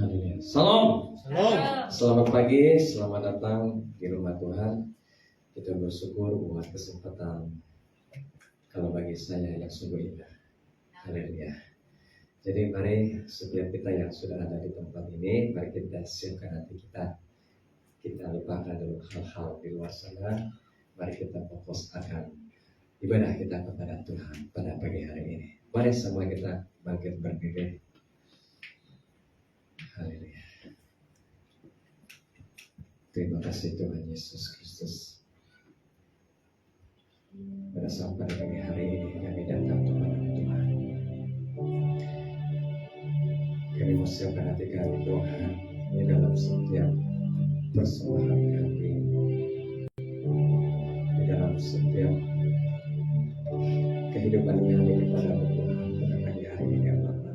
Haleluya. Salam. Shalom. Selamat pagi, selamat datang di rumah Tuhan. Kita bersyukur buat kesempatan. Kalau bagi saya yang sungguh indah. Haleluya. Jadi mari setiap kita yang sudah ada di tempat ini, mari kita siapkan hati kita. Kita lupakan dulu hal-hal di luar sana. Mari kita fokus akan ibadah kita kepada Tuhan pada pagi hari ini. Mari semua kita bangkit berdiri. Haleluya. Terima kasih Tuhan Yesus Kristus. Pada saat pada pagi hari ini kami datang kepada Tuhan. Kami mau siapkan hati kami Tuhan di dalam setiap persembahan kami, di dalam setiap kehidupan kami kepada Tuhan pada pagi hari ini ya Bapa.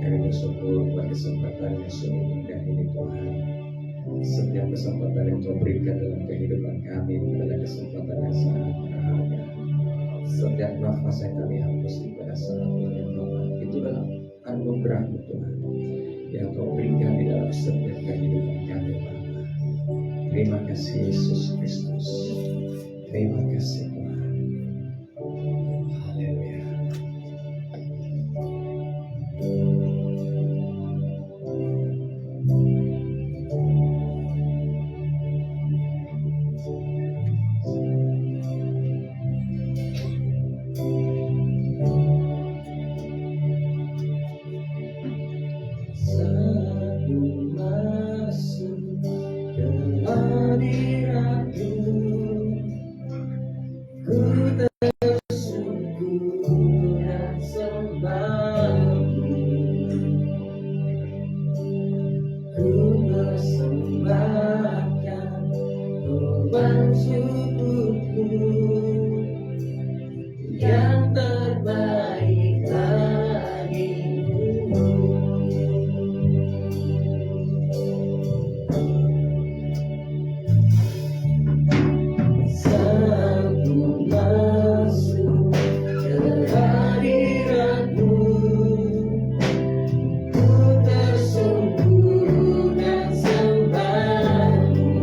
Kami bersyukur buat kesempatan yang sungguh indah ini Tuhan. Setiap kesempatan yang Kau berikan dalam kehidupan kami adalah kesempatan yang sangat berharga. Setiap nafas yang kami hembuskan pada saat ini Tuhan, itu adalah anugerah Tuhan yang Kau berikan di dalam setiap kehidupan kami Bapa. Terima kasih Yesus Kristus. Terima kasih Tuhan. Haleluya. Yang terbaik bagimu. Saat ku masuk ke hadirat-Mu, ku tersungkur dan sembah-Mu.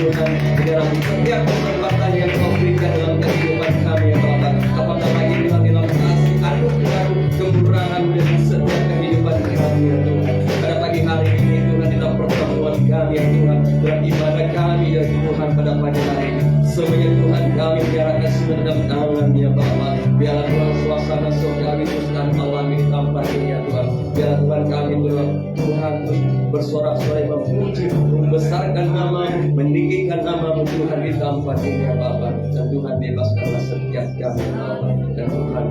Tuhan di dalam setiap kesempatan yang Kau berikan dalam kehidupan kami ya Bapa. Apakah lagi dalam kasih anugerah kemurahan dan setiap kehidupan kami ya Tuhan. Pada pagi hari ini Tuhan dalam pertemuan kami ya Tuhan, dalam ibadah kami ya Tuhan pada pagi hari ini, semuanya Tuhan kami biarkan semua dalam tangan ya Bapa. Biarlah Tuhan suasana surgawi terus kami alami di tempat ini ya Tuhan. Biarlah Tuhan kami Tuhan terus bersorak-sorai memuji, membesarkan nama-Mu, meninggikan nama-Mu Tuhan di tempat ini ya Bapa. Dan Tuhan bebaskanlah setiap kami ya Bapa. Dan Tuhan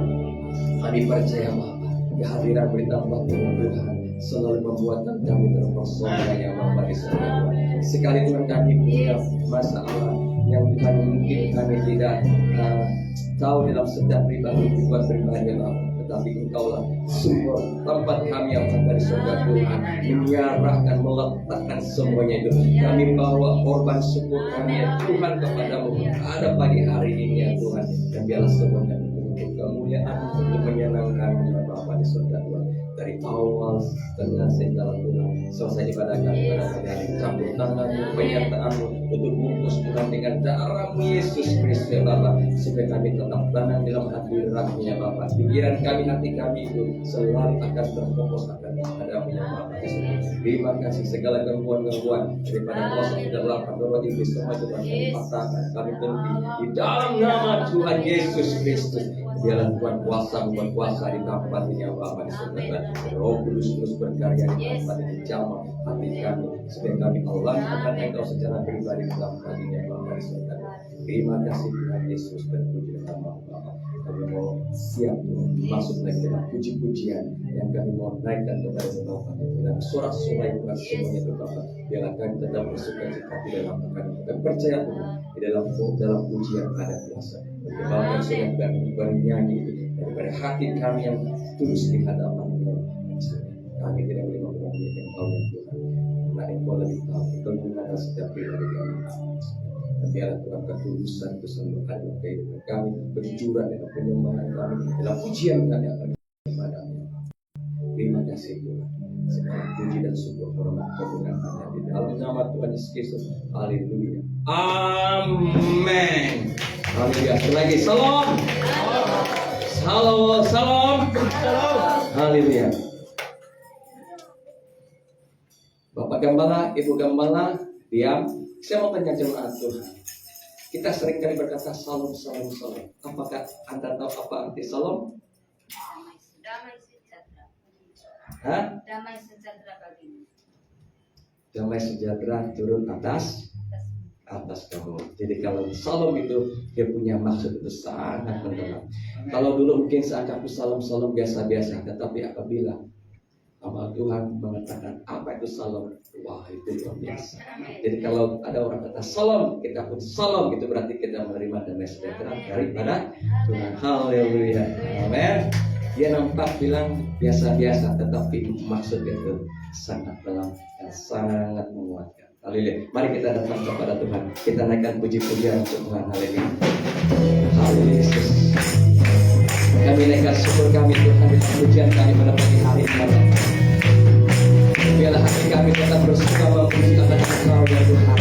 kami percaya Bapa, kehadiran di tempat ini Tuhan selalu membuatkan kami terpesona ya Bapa di surga Tuhan. Sekali Tuhan kami punya masalah yang Tuhan mungkin kami tidak tahu dalam setiap pribadi ya Bapa. Tetapi Engkaulah sumber tempat kami yang ada di surga Tuhan, menyerahkan, meletakkan semuanya itu. Kami bawa korban syukur kami ya Tuhan kepadamu ada pagi hari ini ya Tuhan. Dan biarlah semuanya untuk kemuliaan, untuk menyenangkan ya Bapa di surga Tuhan. Dari awal setengah segala Tuhan, selesai ibadah kami pada pagi hari, campur tangan-Mu, penyertaan-Mu, untuk bungkus Tuhan dengan darah-Mu Yesus Kristus ya Bapa, supaya kami tetap tenang dalam hadirat-Mu ya Bapa. Pikiran kami, hati kami itu selalu akan terfokus akan kepadamu ya Bapa. Terima kasih segala gangguan-gangguan daripada kuasa di dalam roh iblis semua Tuhan kami patahkan, kami henti di dalam nama Tuhan Yesus Kristus. Biarlah Tuhan kuasa di tempat ini ya Bapa di surga. Roh Kudus terus berkarya di tempat ini, jamah hati kami supaya kami akan Engkau secara pribadi di tempat ini ya Bapa di surga. Terima kasih Tuhan Yesus, berpuji nama Bapa. Kami mau siap masuk lagi dalam puji-pujian yang kami mau naikkan kepada Bapa dan sorak-sorai Tuhan semuanya itu Bapa. Biarlah kami tetap bersuka-cita di dalam kami dan percaya Tuhan di dalam pujian ada kuasa. Bagaimana sudah kami bernyanyi daripada hati kami yang tulus di hadapan-Mu. Kami tidak boleh mempunyai Engkau yang Tuhan, karena Engkau lebih tahu kegumuran setiap pribadi kami. Dan biarlah Tuhan ketulusan itu selalu ada dalam kehidupan kami, berjuang dalam penyembahan kami, dalam pujian kami akan kepadamu. Terima kasih Tuhan. Segala puji dan syukur hormat kebenaran hanya di dalam nama Tuhan Yesus Kristus. Haleluya. Amin. Haleluya. Lagi salam. Halo, salam. Haleluya. Bapak Gembala, Ibu Gembala, diam. Saya mau tanya jemaat Tuhan. Kita sering kali berkata salam, salam, salam. Apakah Anda tahu apa arti salam? Damai sejahtera. Hah? Damai sejahtera bagimu. Damai sejahtera turun atas kamu. Jadi kalau salam itu dia punya maksud itu sangat mendalam. Kalau dulu mungkin seanggap salam biasa-biasa, tetapi apabila amal Tuhan mengatakan apa itu salam, wah itu luar biasa. Jadi kalau ada orang kata salam, kita pun salam, itu berarti kita menerima damai sejahtera daripada Tuhan. Haleluya. Amin. Dia nampak bilang biasa-biasa, tetapi maksud itu sangat dalam dan sangat menguatkan. Haleluya. Mari kita datang kepada Tuhan. Kita naikkan puji-pujian untuk Tuhan. Haleluya. Haleluya Yesus. Kami naikkan syukur kami Tuhan di pujian kami pada pagi hari ini. Biarlah hati kami tetap bersuka memuji atas Engkau ya Tuhan.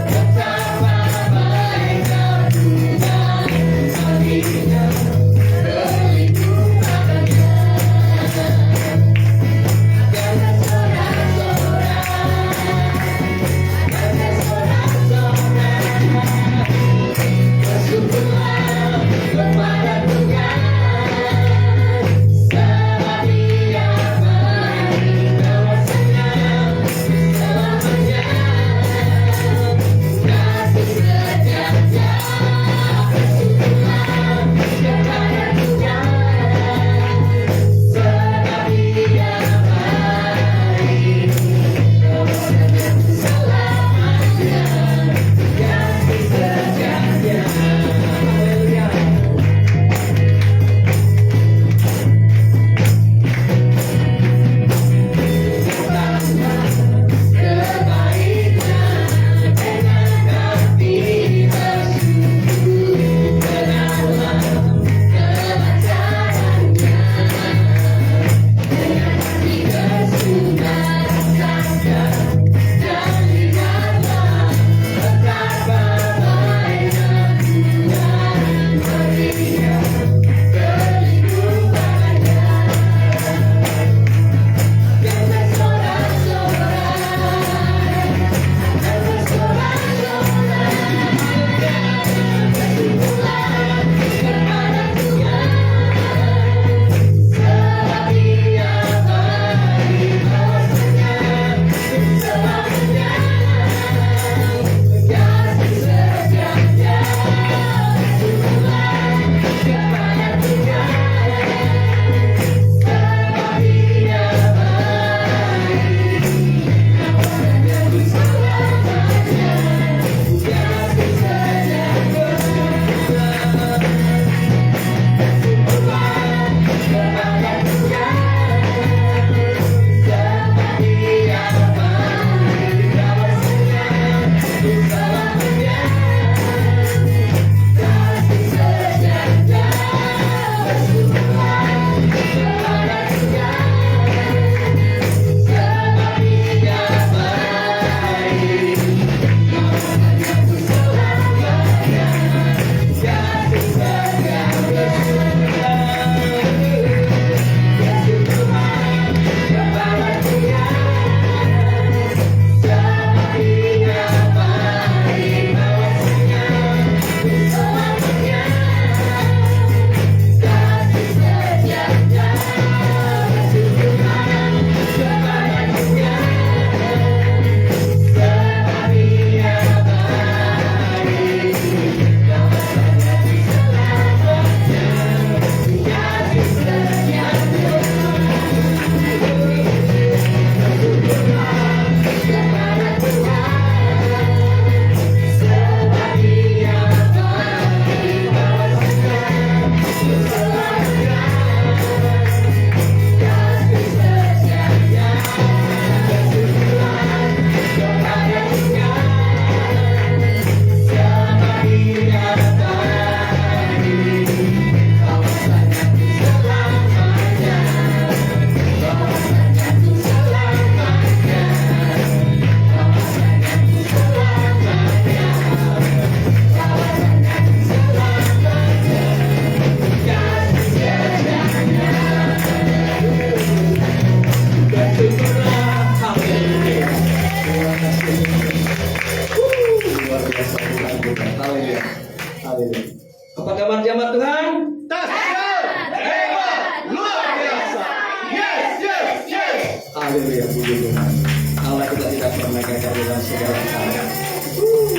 Betapa baik Kau Tuhan.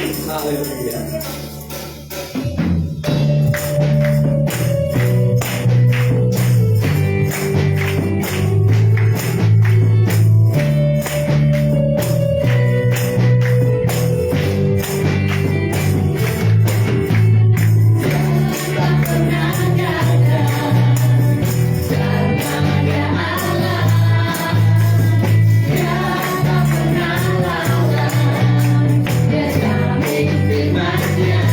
Haleluya. Dia jamin firman-Nya.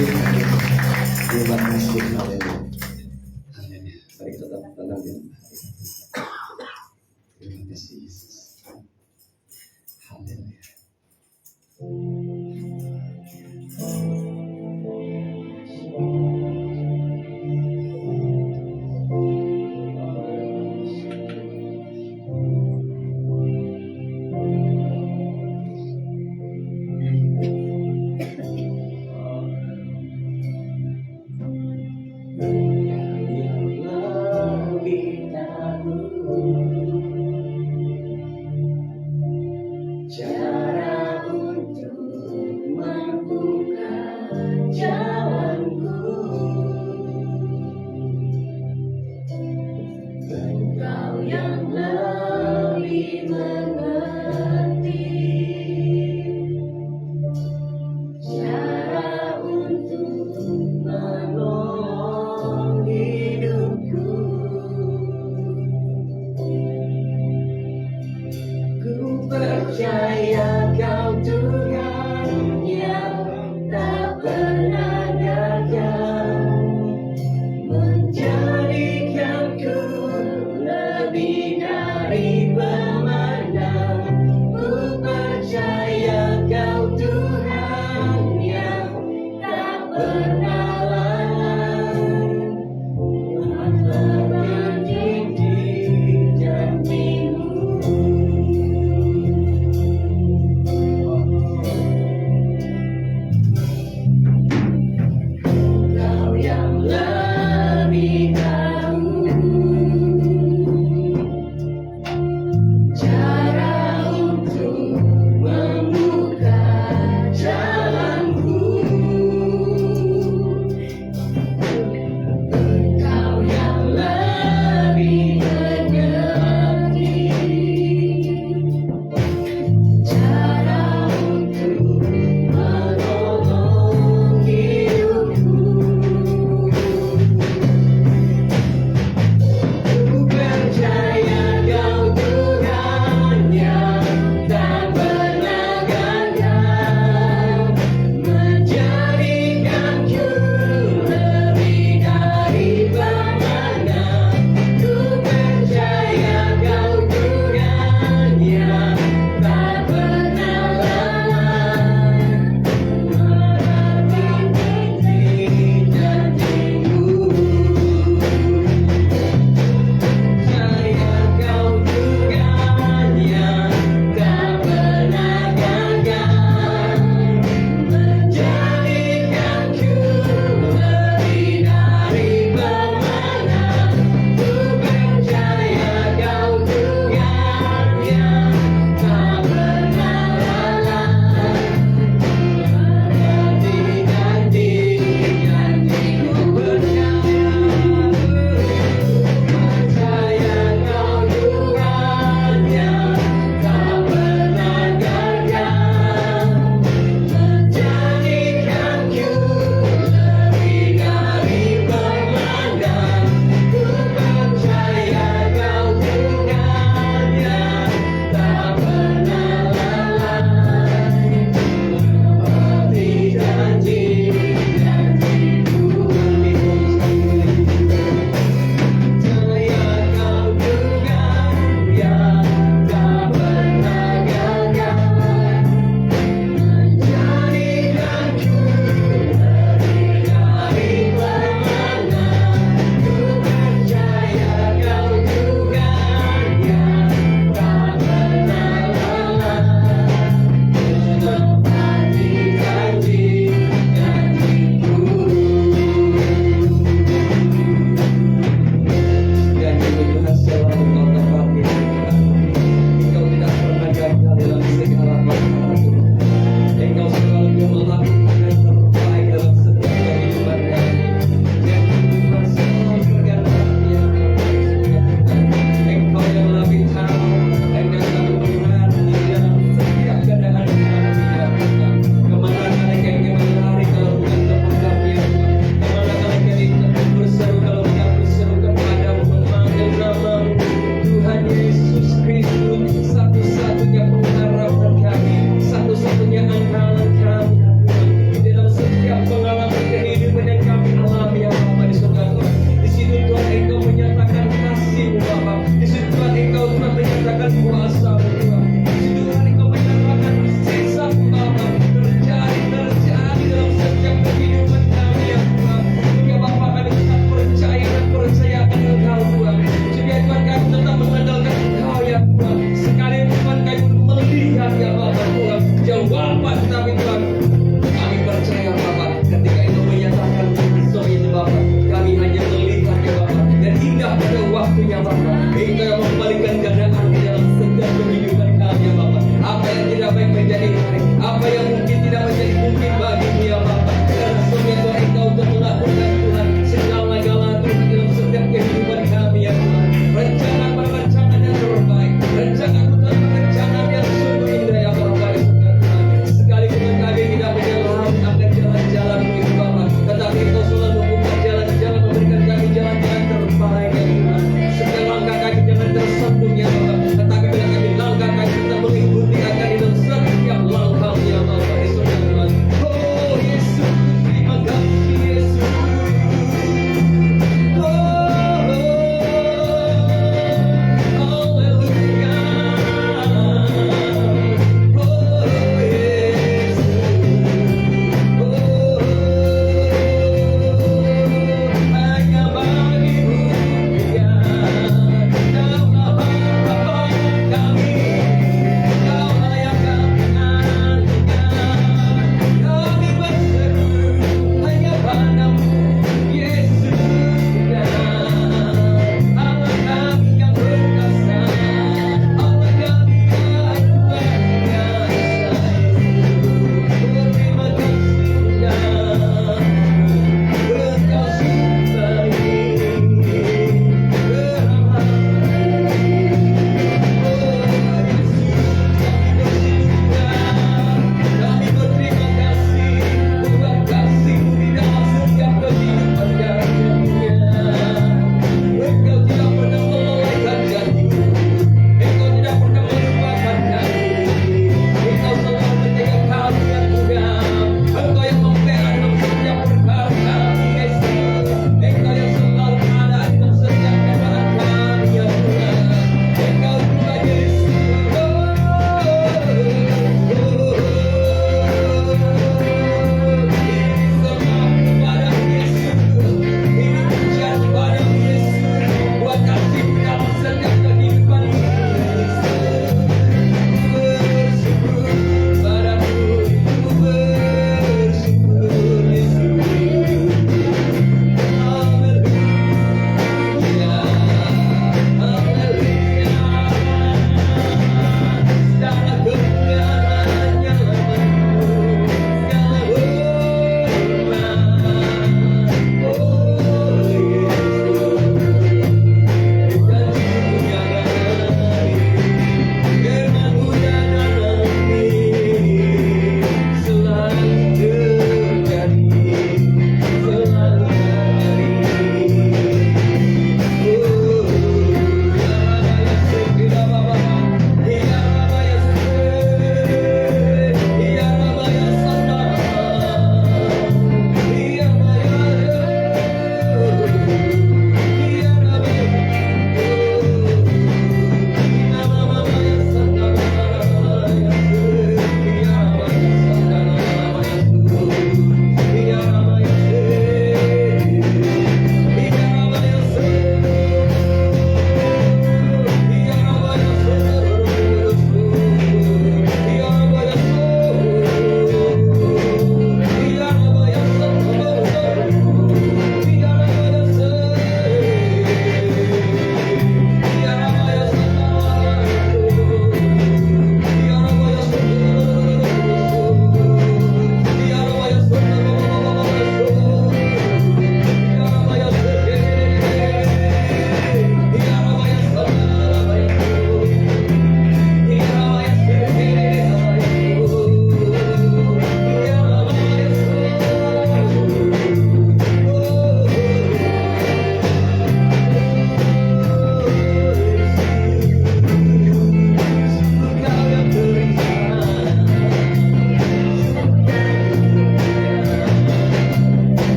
Terima kasih. Haleluya. Mari kita tetap tenang ya. Terima kasih Yesus. Haleluya. Yang lebih tahu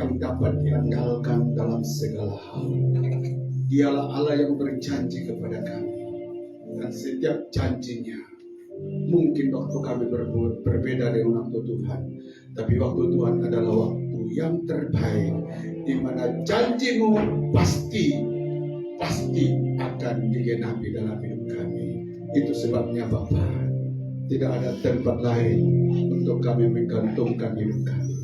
yang dapat diandalkan dalam segala hal. Dialah Allah yang berjanji kepada kami, dan setiap janjinya, mungkin waktu kami berbeda dengan waktu Tuhan, tapi waktu Tuhan adalah waktu yang terbaik, di mana janjimu pasti akan digenapi dalam hidup kami. Itu sebabnya Bapa, tidak ada tempat lain untuk kami menggantungkan hidup kami,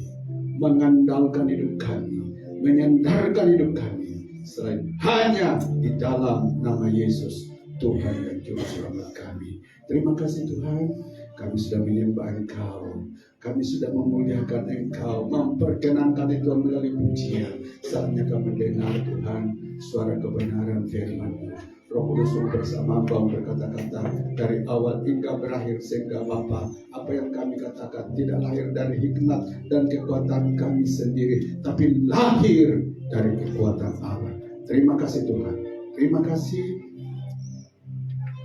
mengandalkan hidup kami, menyandarkan hidup kami, selain hanya di dalam nama Yesus, Tuhan dan Juru Selamat kami. Terima kasih Tuhan, kami sudah menyembah Engkau, kami sudah memuliakan Engkau, memperkenankan Engkau melalui pujian. Saatnya kami mendengar Tuhan suara kebenaran firman-Mu. Roh Kudus bersama Bapa berkata-kata dari awal hingga berakhir, sehingga Bapa, apa yang kami katakan tidak lahir dari hikmat dan kekuatan kami sendiri, tapi lahir dari kekuatan Allah. Terima kasih Tuhan, terima kasih.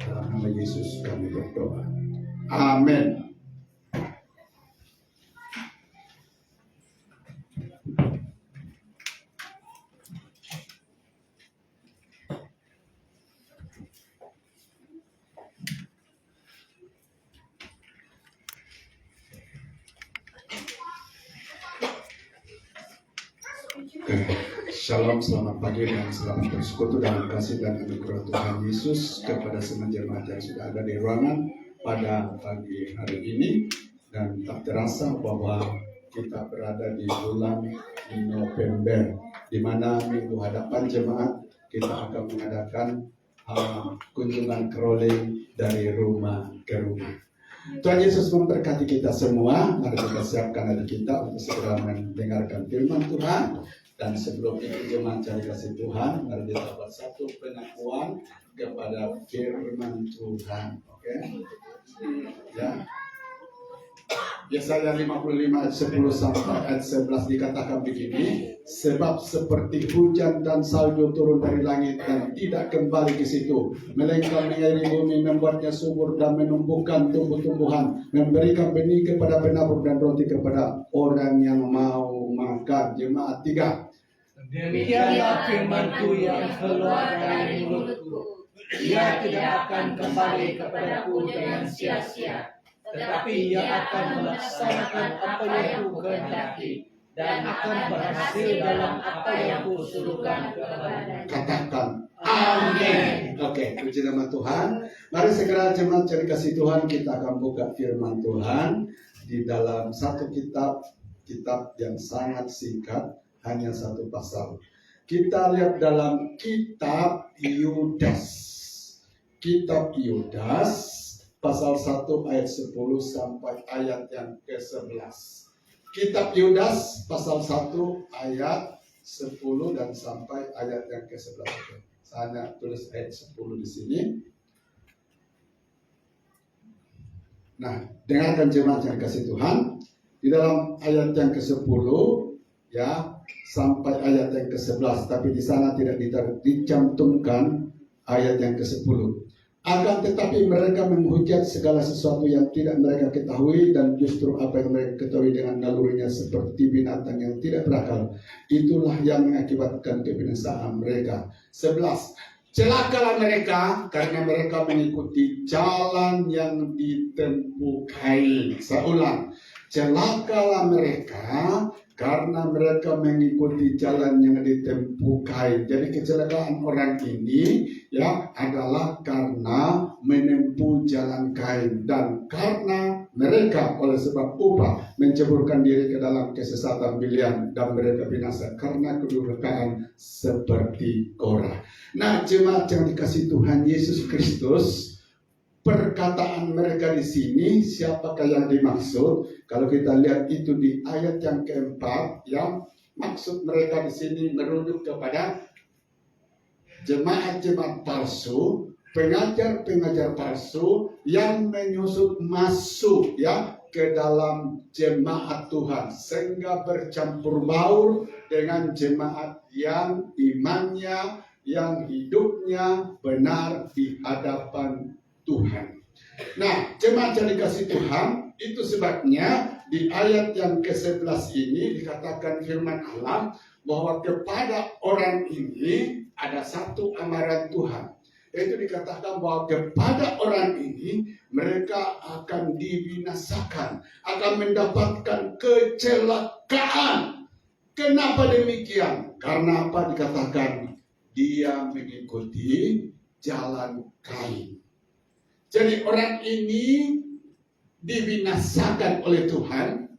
Dalam nama Yesus kami berdoa. Amin. Shalom, selamat pagi dan selamat bersekutu dalam kasih dan anugerah Tuhan Yesus kepada semua jemaat yang sudah ada di ruangan pada pagi hari ini. Dan tak terasa bahwa kita berada di bulan November, di mana minggu hadapan jemaat kita akan mengadakan kunjungan crawling dari rumah ke rumah. Tuhan Yesus memberkati kita semua. Mari kita siapkan hati kita untuk segera mendengarkan firman Tuhan. Dan sebelum itu jemaat cari kasih Tuhan, mari kita buat satu pengakuan kepada firman Tuhan. Oke? Ya. Yesaya 55 ayat 10 sampai ayat 11 dikatakan begini, sebab seperti hujan dan salju turun dari langit dan tidak kembali ke situ, melainkan mengairi bumi, membuatnya subur dan menumbuhkan tumbuh-tumbuhan, memberikan benih kepada penabur dan roti kepada orang yang mau makan. Jemaat 3. Demikianlah firman-Ku yang keluar dari mulutku. Ia tidak akan kembali kepadaku dengan sia-sia, tetapi ia akan melaksanakan apa yang Ku kehendaki dan akan berhasil dalam apa yang Ku suruhkan kepadanya. Katakan amin. Oke, puji nama Tuhan. Mari segera jemaat cari kasih Tuhan, kita akan buka firman Tuhan di dalam satu kitab yang sangat singkat, hanya satu pasal. Kita lihat dalam kitab Yudas. Kitab Yudas pasal 1 ayat 10 sampai ayat yang ke-11. Kitab Yudas pasal 1 ayat 10 dan sampai ayat yang ke-11. Saya tulis ayat 10 di sini. Nah, dengarkan jemaat yang kasih Tuhan. Di dalam ayat yang ke-10 ya sampai ayat yang ke-11, tapi di sana tidak dicantumkan ayat yang ke-10. Akan tetapi mereka menghujat segala sesuatu yang tidak mereka ketahui, dan justru apa yang mereka ketahui dengan nalurinya seperti binatang yang tidak berakal, itulah yang mengakibatkan kebinasaan mereka. 11. Celakalah mereka karena mereka mengikuti jalan yang ditempuh Kain. Saya ulang, celakalah mereka karena mereka mengikuti jalan yang ditempuh Kain. Jadi kecelakaan orang ini ya adalah karena menempuh jalan Kain, dan karena mereka oleh sebab upah menceburkan diri ke dalam kesesatan bilian, dan mereka binasa karena kedurhakaan seperti Korah. Nah, jemaat yang dikasih Tuhan Yesus Kristus, perkataan mereka di sini siapakah yang dimaksud? Kalau kita lihat itu di ayat yang keempat, yang maksud mereka di sini merujuk kepada jemaat-jemaat palsu, pengajar-pengajar palsu yang menyusup masuk ya ke dalam jemaat Tuhan, sehingga bercampur baur dengan jemaat yang imannya, yang hidupnya benar di hadapan Tuhan. Nah, jemaat yang dikasih Tuhan, itu sebabnya di ayat yang ke-11 ini dikatakan firman Allah bahwa kepada orang ini ada satu amaran Tuhan. Yaitu dikatakan bahwa kepada orang ini mereka akan dibinasakan, akan mendapatkan kecelakaan. Kenapa demikian? Karena apa? Dikatakan dia mengikuti jalan Kain. Jadi orang ini dibinasakan oleh Tuhan.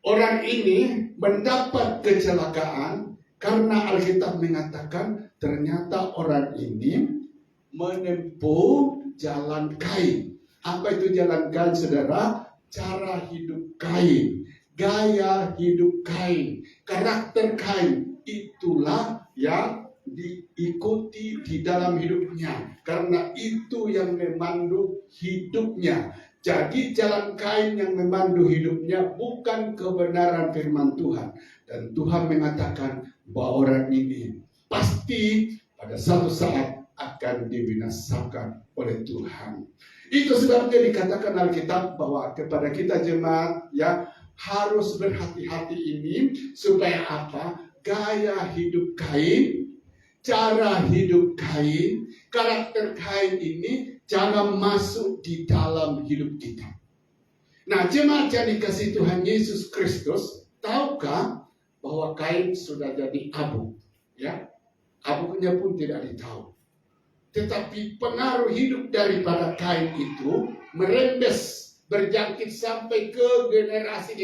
Orang ini mendapat kecelakaan karena Alkitab mengatakan ternyata orang ini menempuh jalan Kain. Apa itu jalan Kain, saudara? Cara hidup Kain, gaya hidup Kain, karakter Kain. Itulah yang diikuti di dalam hidupnya, karena itu yang memandu hidupnya. Jadi jalan Kain yang memandu hidupnya bukan kebenaran firman Tuhan. Dan Tuhan mengatakan bahwa orang ini pasti pada satu saat akan dibinasakan oleh Tuhan. Itu sebabnya dikatakan Alkitab bahwa kepada kita jemaat ya harus berhati-hati ini supaya apa? Gaya hidup Kain, cara hidup Kain, karakter Kain ini jangan masuk di dalam hidup kita. Nah, jemaat yang dikasihi Tuhan Yesus Kristus, tahukah bahwa Kain sudah jadi abu? Ya, abunya pun tidak ditahu. Tetapi pengaruh hidup daripada Kain itu merembes, berjangkit sampai ke generasi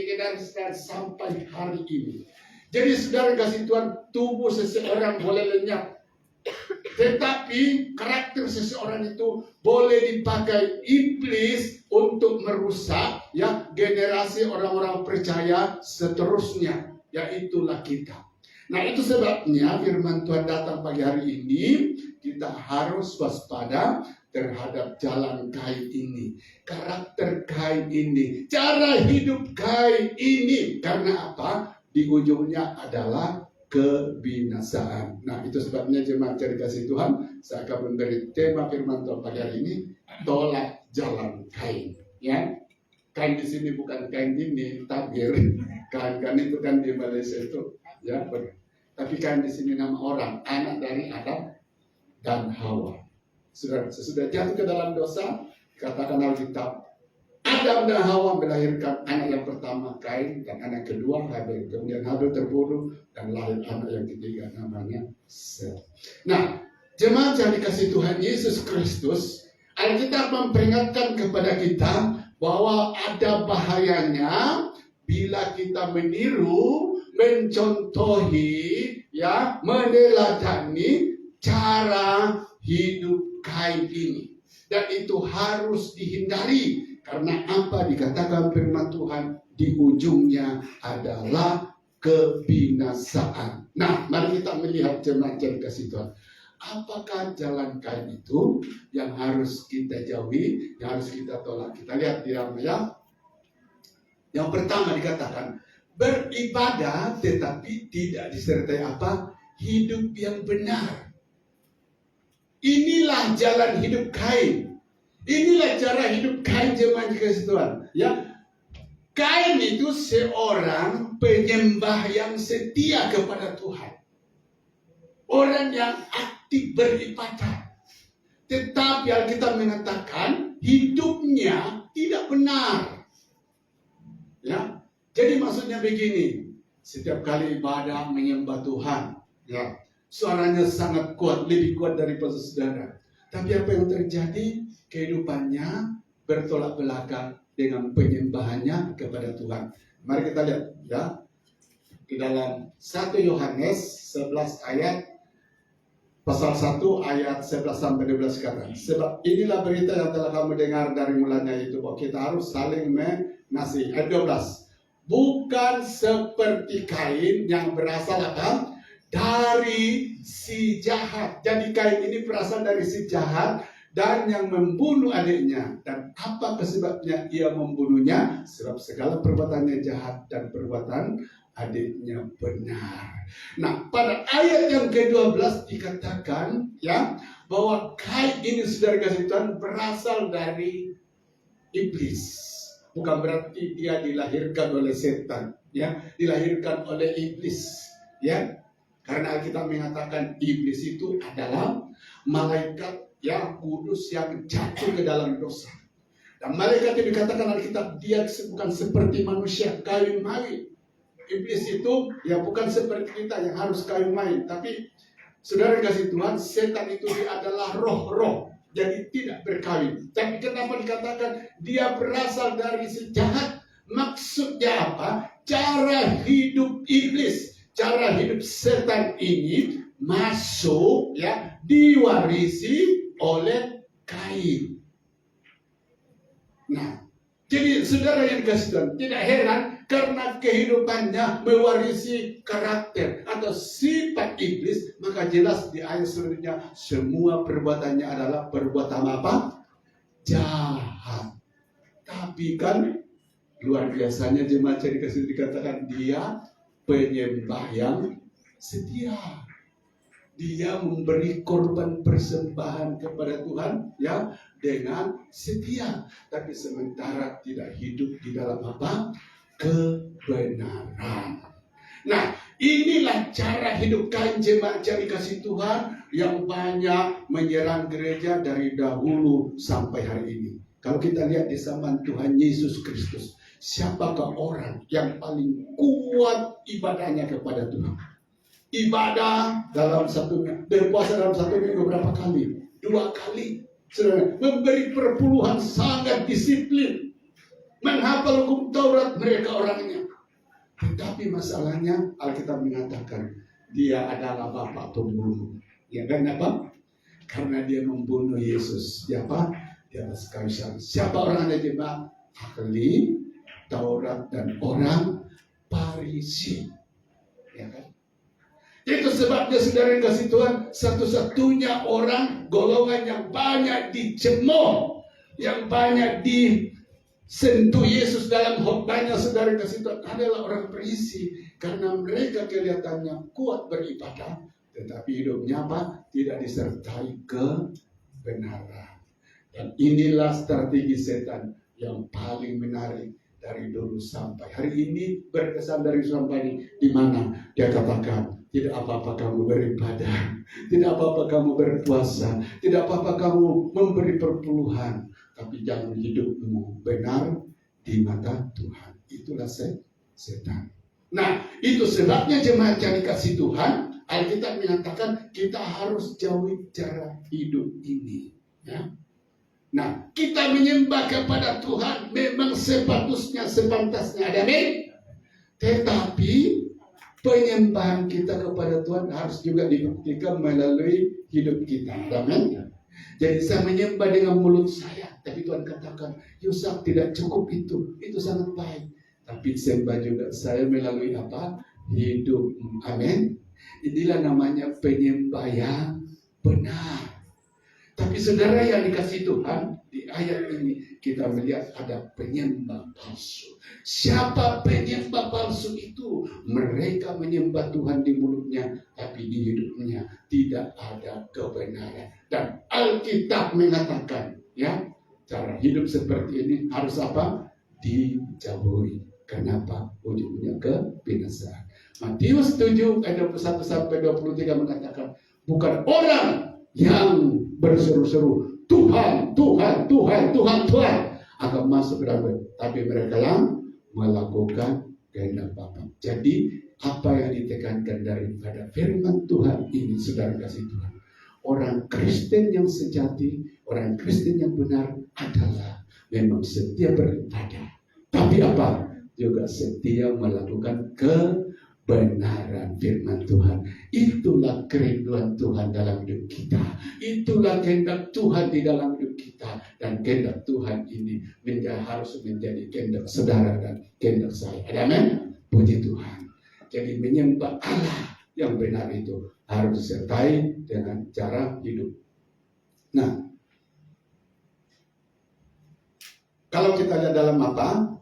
dan sampai hari ini. Jadi saudara kasih Tuhan, tubuh seseorang boleh lenyap, tetapi karakter seseorang itu boleh dipakai iblis untuk merusak ya generasi orang-orang percaya seterusnya, yaitulah kita. Nah, itu sebabnya firman Tuhan datang pagi hari ini, kita harus waspada terhadap jalan Kain ini, karakter Kain ini, cara hidup Kain ini. Karena apa? Di ujungnya adalah kebinasaan. Nah, itu sebabnya jemaat yang dikasihi Tuhan, saya akan memberi tema firman Tuhan pagi hari ini, tolak jalan Kain. Ya, Kain di sini bukan Kain ini, tabir. Kain itu kan di Malaysia itu, ya benar. Tapi Kain di sini nama orang, anak dari Adam dan Hawa. Sesudah jatuh ke dalam dosa, katakan Alkitab, Adam dan Hawa melahirkan anak yang pertama Kain dan anak kedua Habel. Kemudian Habel terbunuh dan lahir anak yang ketiga namanya Set. Nah, jemaat yang dikasihi Tuhan Yesus Kristus, Alkitab memperingatkan kepada kita bahwa ada bahayanya bila kita meniru, mencontohi, ya, meneladani cara hidup Kain ini. Dan itu harus dihindari. Karena apa? Dikatakan firman Tuhan, di ujungnya adalah kebinasaan. Nah, mari kita melihat jemaat yang dikasihi Tuhan. Apakah jalan Kain itu yang harus kita jauhi, yang harus kita tolak? Kita lihat di dalam ya. Yang pertama dikatakan, beribadah tetapi tidak disertai apa? Hidup yang benar. Inilah jalan hidup Kain. Inilah cara hidup Kain, jemaat dikasihi Tuhan. Ya, Kain itu seorang penyembah yang setia kepada Tuhan. Orang yang aktif beribadah. Tetapi Alkitab mengatakan hidupnya tidak benar. Ya, jadi maksudnya begini. Setiap kali ibadah menyembah Tuhan, ya, suaranya sangat kuat, lebih kuat daripada saudara. Tapi apa yang terjadi? Kehidupannya bertolak belakang dengan penyembahannya kepada Tuhan. Mari kita lihat ya. Di dalam 1 Yohanes 11 ayat pasal 1 ayat 11 sampai 12 kata. Sebab inilah berita yang telah kamu dengar dari mulanya, itu bahwa kita harus saling mengasihi. Ayat 12. Bukan seperti Kain yang berasal apa? Dari si jahat. Jadi Kain ini berasal dari si jahat dan yang membunuh adiknya. Dan apa sebabnya ia membunuhnya? Sebab segala perbuatannya jahat dan perbuatan adiknya benar. Nah, pada ayat yang ke-12 dikatakan ya bahwa Kain ini, saudara kasih Tuhan, berasal dari iblis. Bukan berarti dia dilahirkan oleh setan, ya, dilahirkan oleh iblis, ya. Karena Alkitab mengatakan iblis itu adalah malaikat yang kudus yang jatuh ke dalam dosa. Dan malaikat yang dikatakan Alkitab dia bukan seperti manusia kawin main. Iblis itu ya bukan seperti kita yang harus kawin main, tapi saudara kasih Tuhan, setan itu dia adalah roh-roh, jadi tidak berkawin. Tapi kenapa dikatakan dia berasal dari si jahat? Maksudnya apa? Cara hidup iblis, cara hidup setan ini masuk, ya, diwarisi oleh Kain. Nah, jadi saudara yang dikasih Tuhan, tidak heran karena kehidupannya mewarisi karakter atau sifat iblis, maka jelas di ayat selanjutnya semua perbuatannya adalah perbuatan apa? Jahat. Tapi kan luar biasanya jemaat yang dikasih dikatakan dia penyembah yang setia. Dia memberi korban persembahan kepada Tuhan, ya, dengan setia. Tapi sementara tidak hidup di dalam apa? Kebenaran. Nah, inilah cara hidup Kain, jemaat yang dikasih Tuhan, yang banyak menyerang gereja dari dahulu sampai hari ini. Kalau kita lihat di zaman Tuhan Yesus Kristus, siapakah orang yang paling kuat ibadahnya kepada Tuhan? Ibadah dalam satu minggu, berpuasa dalam satu minggu berapa kali? 2 kali. Saudara, memberi perpuluhan, sangat disiplin, menghafal hukum Taurat mereka orangnya. Tetapi masalahnya Alkitab mengatakan dia adalah bapak pembunuh. Ya kan apa? Karena dia membunuh Yesus. Siapa? Di atas kayu salib. Siapa orangnya jemaat? Ahli Taurat dan orang Farisi. Ya kan? Itu sebabnya saudara yang kasih Tuhan, satu-satunya orang golongan yang banyak dicemooh, yang banyak disentuh Yesus dalam khotbahnya, saudara yang kasih Tuhan, adalah orang Farisi. Karena mereka kelihatannya kuat beribadah, tetapi hidupnya apa? Tidak disertai kebenaran. Dan inilah strategi setan yang paling menarik dari dulu sampai hari ini, berkesan dari sampai di mana dia katakan, tidak apa-apa kamu beribadah, tidak apa-apa kamu berpuasa, tidak apa-apa kamu memberi perpuluhan, tapi jangan hidupmu benar di mata Tuhan. Itulah setan. Nah, itu sebabnya jemaat yang dikasih Tuhan, Alkitab mengatakan kita harus jauhi cara hidup ini, ya. Nah, kita menyembah kepada Tuhan memang sepantasnya, ada amin. Tetapi penyembahan kita kepada Tuhan harus juga dibuktikan melalui hidup kita, amin. Jadi saya menyembah dengan mulut saya, tapi Tuhan katakan, Yusuf tidak cukup itu sangat baik. Tapi sembah juga saya melalui apa? Hidup, amin. Inilah namanya penyembah yang benar. Tapi saudara yang dikasih Tuhan, di ayat ini kita melihat ada penyembah palsu. Siapa penyembah palsu itu? Mereka menyembah Tuhan di mulutnya, tapi di hidupnya tidak ada kebenaran. Dan Alkitab mengatakan, ya, cara hidup seperti ini harus apa? Dijauhi. Kenapa? Ujungnya kebinasaan. Matius 7 ayat 21 sampai 23 mengatakan, bukan orang yang berseru-seru Tuhan, Tuhan, Tuhan, Tuhan, Tuhan akan masuk ke dalam, tapi mereka yang melakukan kehendak Bapa. Jadi apa yang ditekankan daripada firman Tuhan ini, saudara kasih Tuhan, orang Kristen yang sejati, orang Kristen yang benar adalah memang setia beribadah, tapi apa? Juga setia melakukan kebenaran firman Tuhan. Itulah kerinduan Tuhan dalam hidup kita. Itulah kehendak Tuhan di dalam hidup kita. Dan kehendak Tuhan ini harus menjadi kehendak saudara dan kehendak saya. Amin. Puji Tuhan. Jadi menyembah Allah yang benar itu harus disertai dengan cara hidup. Nah, kalau kita lihat dalam apa?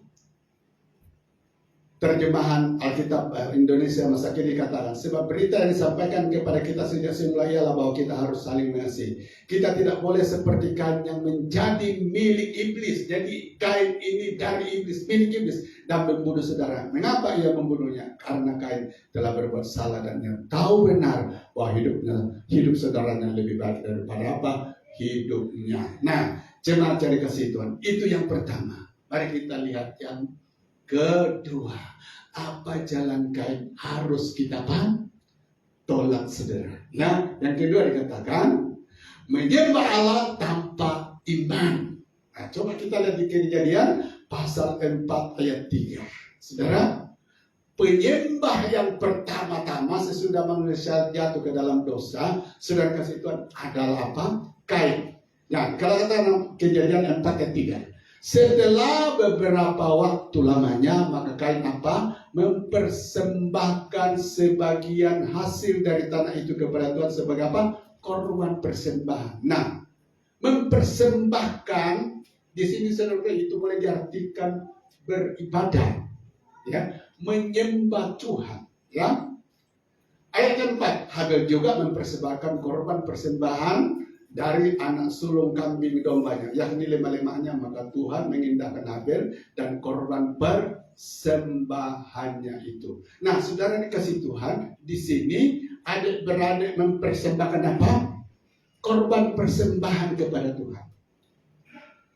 terjemahan Alkitab Indonesia masa kini katakan, sebab berita yang disampaikan kepada kita sejak semula ialah bahwa kita harus saling mengasihi. Kita tidak boleh seperti Kain yang menjadi milik iblis. Jadi Kain ini dari iblis, milik iblis, dan membunuh saudara. Mengapa ia membunuhnya? Karena Kain telah berbuat salah dan ia tahu benar bahwa hidup saudaranya lebih baik daripada apa? Hidupnya. Nah, jemaat cari kasih Tuhan, itu yang pertama. Mari kita lihat yang kedua, apa jalan Kain harus kita tolak, saudara. Nah, yang kedua dikatakan menyembah Allah tanpa iman. Nah, coba kita lihat di Kejadian pasal 4 ayat 3. Saudara, penyembah yang pertama-tama sesudah manusia jatuh ke dalam dosa, saudara kasih Tuhan, adalah apa? Kain. Nah, kalau kata Kejadian 4 ayat 3. Setelah beberapa waktu lamanya, maka Kain apa? Mempersembahkan sebagian hasil dari tanah itu kepada Tuhan sebagai apa? Korban persembahan. Nah, mempersembahkan di sini saudara itu boleh diartikan beribadah, ya, menyembah Tuhan, ya. Ayat yang 4, Habel juga mempersembahkan korban persembahan dari anak sulung kambing dombanya, yakni lima-limanya, maka Tuhan mengindahkan Habel dan korban persembahannya itu. Nah, saudara dikasih Tuhan, di sini adik-beradik mempersembahkan apa? Korban persembahan kepada Tuhan.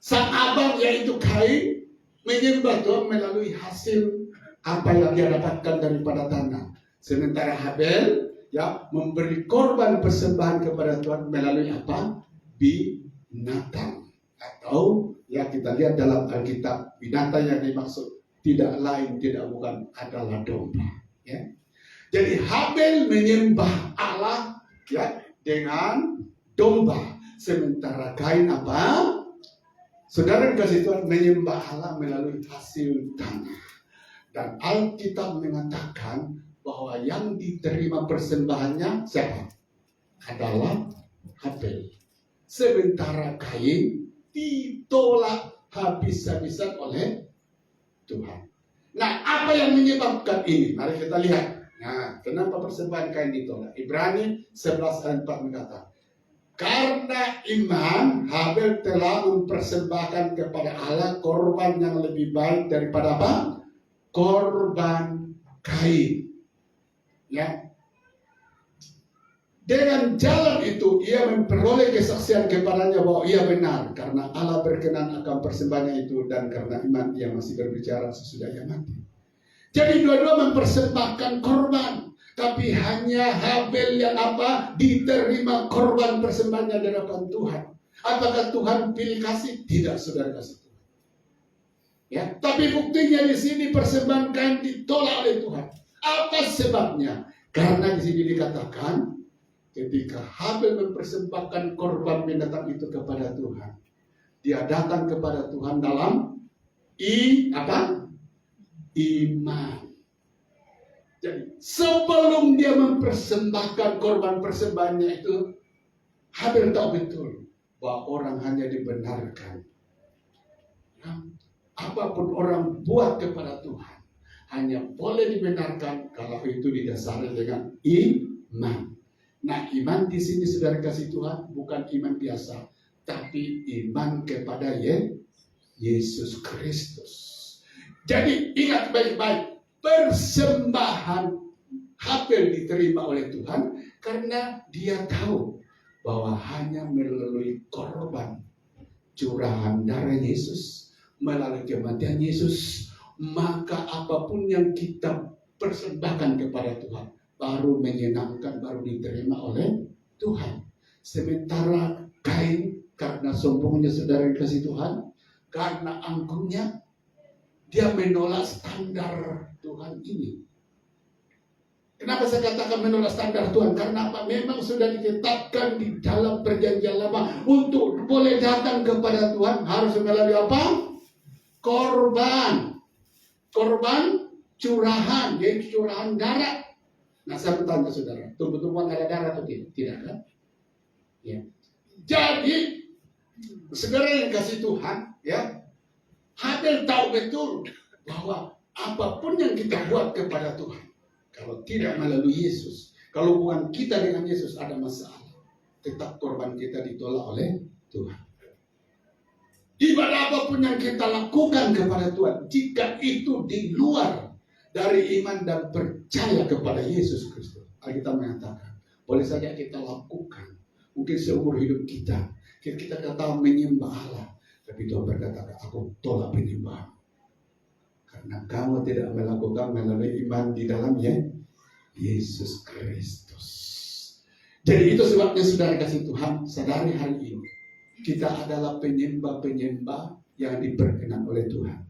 Sang abang yaitu Kain menyembah Tuhan melalui hasil apa yang dia dapatkan daripada tanah. Sementara Habel ya memberi korban persembahan kepada Tuhan melalui apa? Binatang. Atau ya kita lihat dalam Alkitab, binatang yang dimaksud tidak lain tidak bukan adalah domba, ya. Jadi Habel menyembah Allah ya dengan domba, sementara Kain apa? Saudara dikasih Tuhan menyembah Allah melalui hasil tanah. Dan Alkitab mengatakan bahwa yang diterima persembahannya siapa? Adalah Habel. Sementara Kain ditolak habis-habisan oleh Tuhan. Nah, apa yang menyebabkan ini? Mari kita lihat. Nah, kenapa persembahan Kain ditolak? Ibrani 11 ayat 4 berkata, karena iman Habel telah mempersembahkan kepada Allah korban yang lebih baik daripada apa? Korban Kain. Ya, dengan jalan itu ia memperoleh kesaksian kepadanya bahwa ia benar karena Allah berkenan akan persembahannya itu, dan karena iman ia masih berbicara sesudah ia mati. Jadi dua-dua mempersembahkan korban, tapi hanya Habel yang apa? Diterima korban persembahannya dari hadapan Tuhan. Apakah Tuhan pilih kasih? Tidak, saudara kasih Tuhan. Ya, tapi buktinya di sini persembahan Kain ditolak oleh Tuhan. Apa sebabnya? Karena di sini dikatakan ketika Habel mempersembahkan korban binatang itu kepada Tuhan, dia datang kepada Tuhan dalam iman. Jadi sebelum dia mempersembahkan korban persembahannya itu, Habel tahu betul bahwa orang hanya dibenarkan. Ya, apapun orang buat kepada Tuhan hanya boleh dibenarkan kalau itu didasari dengan iman. Nah, iman di sini saudara kasih Tuhan bukan iman biasa, tapi iman kepada Yesus Kristus. Jadi ingat baik-baik, persembahan Habel diterima oleh Tuhan karena dia tahu bahwa hanya melalui korban curahan darah Yesus, melalui kematian Yesus, maka apapun yang kita persembahkan kepada Tuhan baru menyenangkan, baru diterima oleh Tuhan. Sementara Kain karena sombongnya saudara dikasih Tuhan, karena anggungnya, dia menolak standar Tuhan ini. Kenapa saya katakan menolak standar Tuhan? Karena apa? Memang sudah ditetapkan di dalam perjanjian lama untuk boleh datang kepada Tuhan harus melalui apa? Korban curahan, yaitu curahan darah. Nah, saya bertanya saudara, tumbuh-tumbuhan ada darah atau tidak? Tidak kan? Ya. Jadi, saudara yang kasih Tuhan, ya, Habel tahu betul bahwa apapun yang kita buat kepada Tuhan, kalau tidak melalui Yesus, kalau hubungan kita dengan Yesus ada masalah, tetap korban kita ditolak oleh Tuhan. Ibadah apapun yang kita lakukan kepada Tuhan, jika itu di luar dari iman dan percaya kepada Yesus Kristus, Alkitab mengatakan, boleh saja kita lakukan, mungkin seumur hidup kita kata menyembah Allah, tapi Tuhan berkata, aku tolak penyembahan, karena kamu tidak melakukan melalui iman di dalam Yesus Kristus. Jadi itu sebabnya saudara kasih Tuhan, sadari hari ini kita adalah penyembah-penyembah yang diperkenan oleh Tuhan.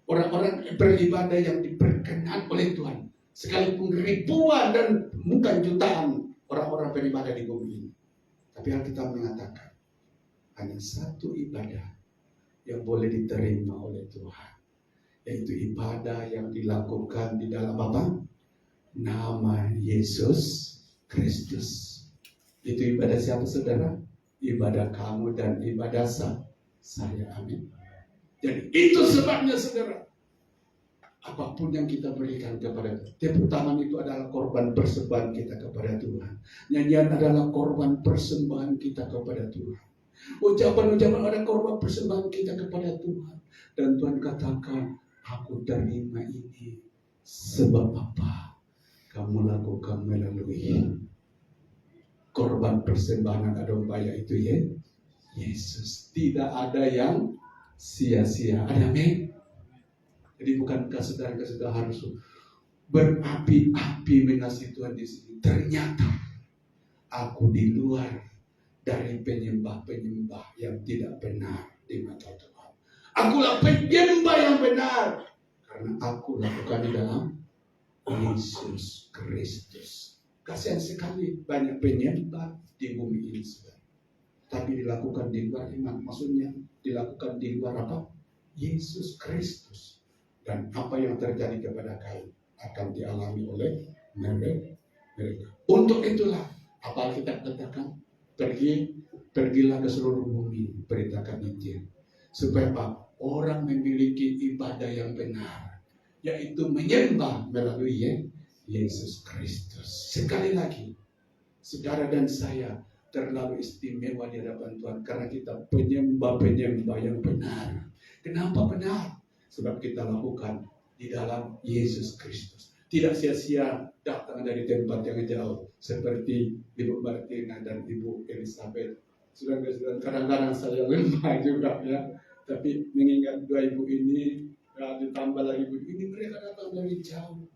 Orang-orang beribadah yang diperkenan oleh Tuhan, sekalipun ribuan dan bukan jutaan orang-orang beribadah di bumi ini. Tapi Alkitab mengatakan hanya satu ibadah yang boleh diterima oleh Tuhan, yaitu ibadah yang dilakukan di dalam apa? Nama Yesus Kristus. Itu ibadah siapa saudara? Ibadah kamu dan ibadah saya. Amin. Jadi itu sebabnya saudara, apapun yang kita berikan kepada Tuhan, tepuk itu adalah korban persembahan kita kepada Tuhan. Nyanyian adalah korban persembahan kita kepada Tuhan. Ucapan-ucapan ada korban persembahan kita kepada Tuhan. Dan Tuhan katakan, aku terima ini. Sebab apa? Kamu lakukan melalui korban persembahan ada upaya itu Yesus. Tidak ada yang sia-sia. Amin. Jadi bukankah saudara-saudara harus berapi-api mengasihi Tuhan di sini? Ternyata aku di luar dari penyembah-penyembah yang tidak benar di mata Tuhan. Akulah penyembah yang benar karena aku lakukan di dalam Yesus Kristus. Kasihan sekali banyak penyembah di bumi ini, saudara. Tapi dilakukan di luar iman. Maksudnya dilakukan di luar apa? Yesus Kristus. Dan apa yang terjadi kepada Kain akan dialami oleh mereka. Untuk itulah apa kita katakan, pergilah ke seluruh bumi, beritakan Injil. Supaya apa? Orang memiliki ibadah yang benar, yaitu menyembah melalui Yesus Kristus. Sekali lagi, saudara dan saya terlalu istimewa di hadapan Tuhan karena kita penyembah-penyembah yang benar. Kenapa benar? Sebab kita lakukan di dalam Yesus Kristus. Tidak sia-sia datang dari tempat yang jauh seperti Ibu Martina dan Ibu Elizabeth. Saudara-saudara, kadang-kadang saya lemah juga ya. Tapi mengingat dua ibu ini, ditambah lagi ibu ini, mereka datang dari jauh.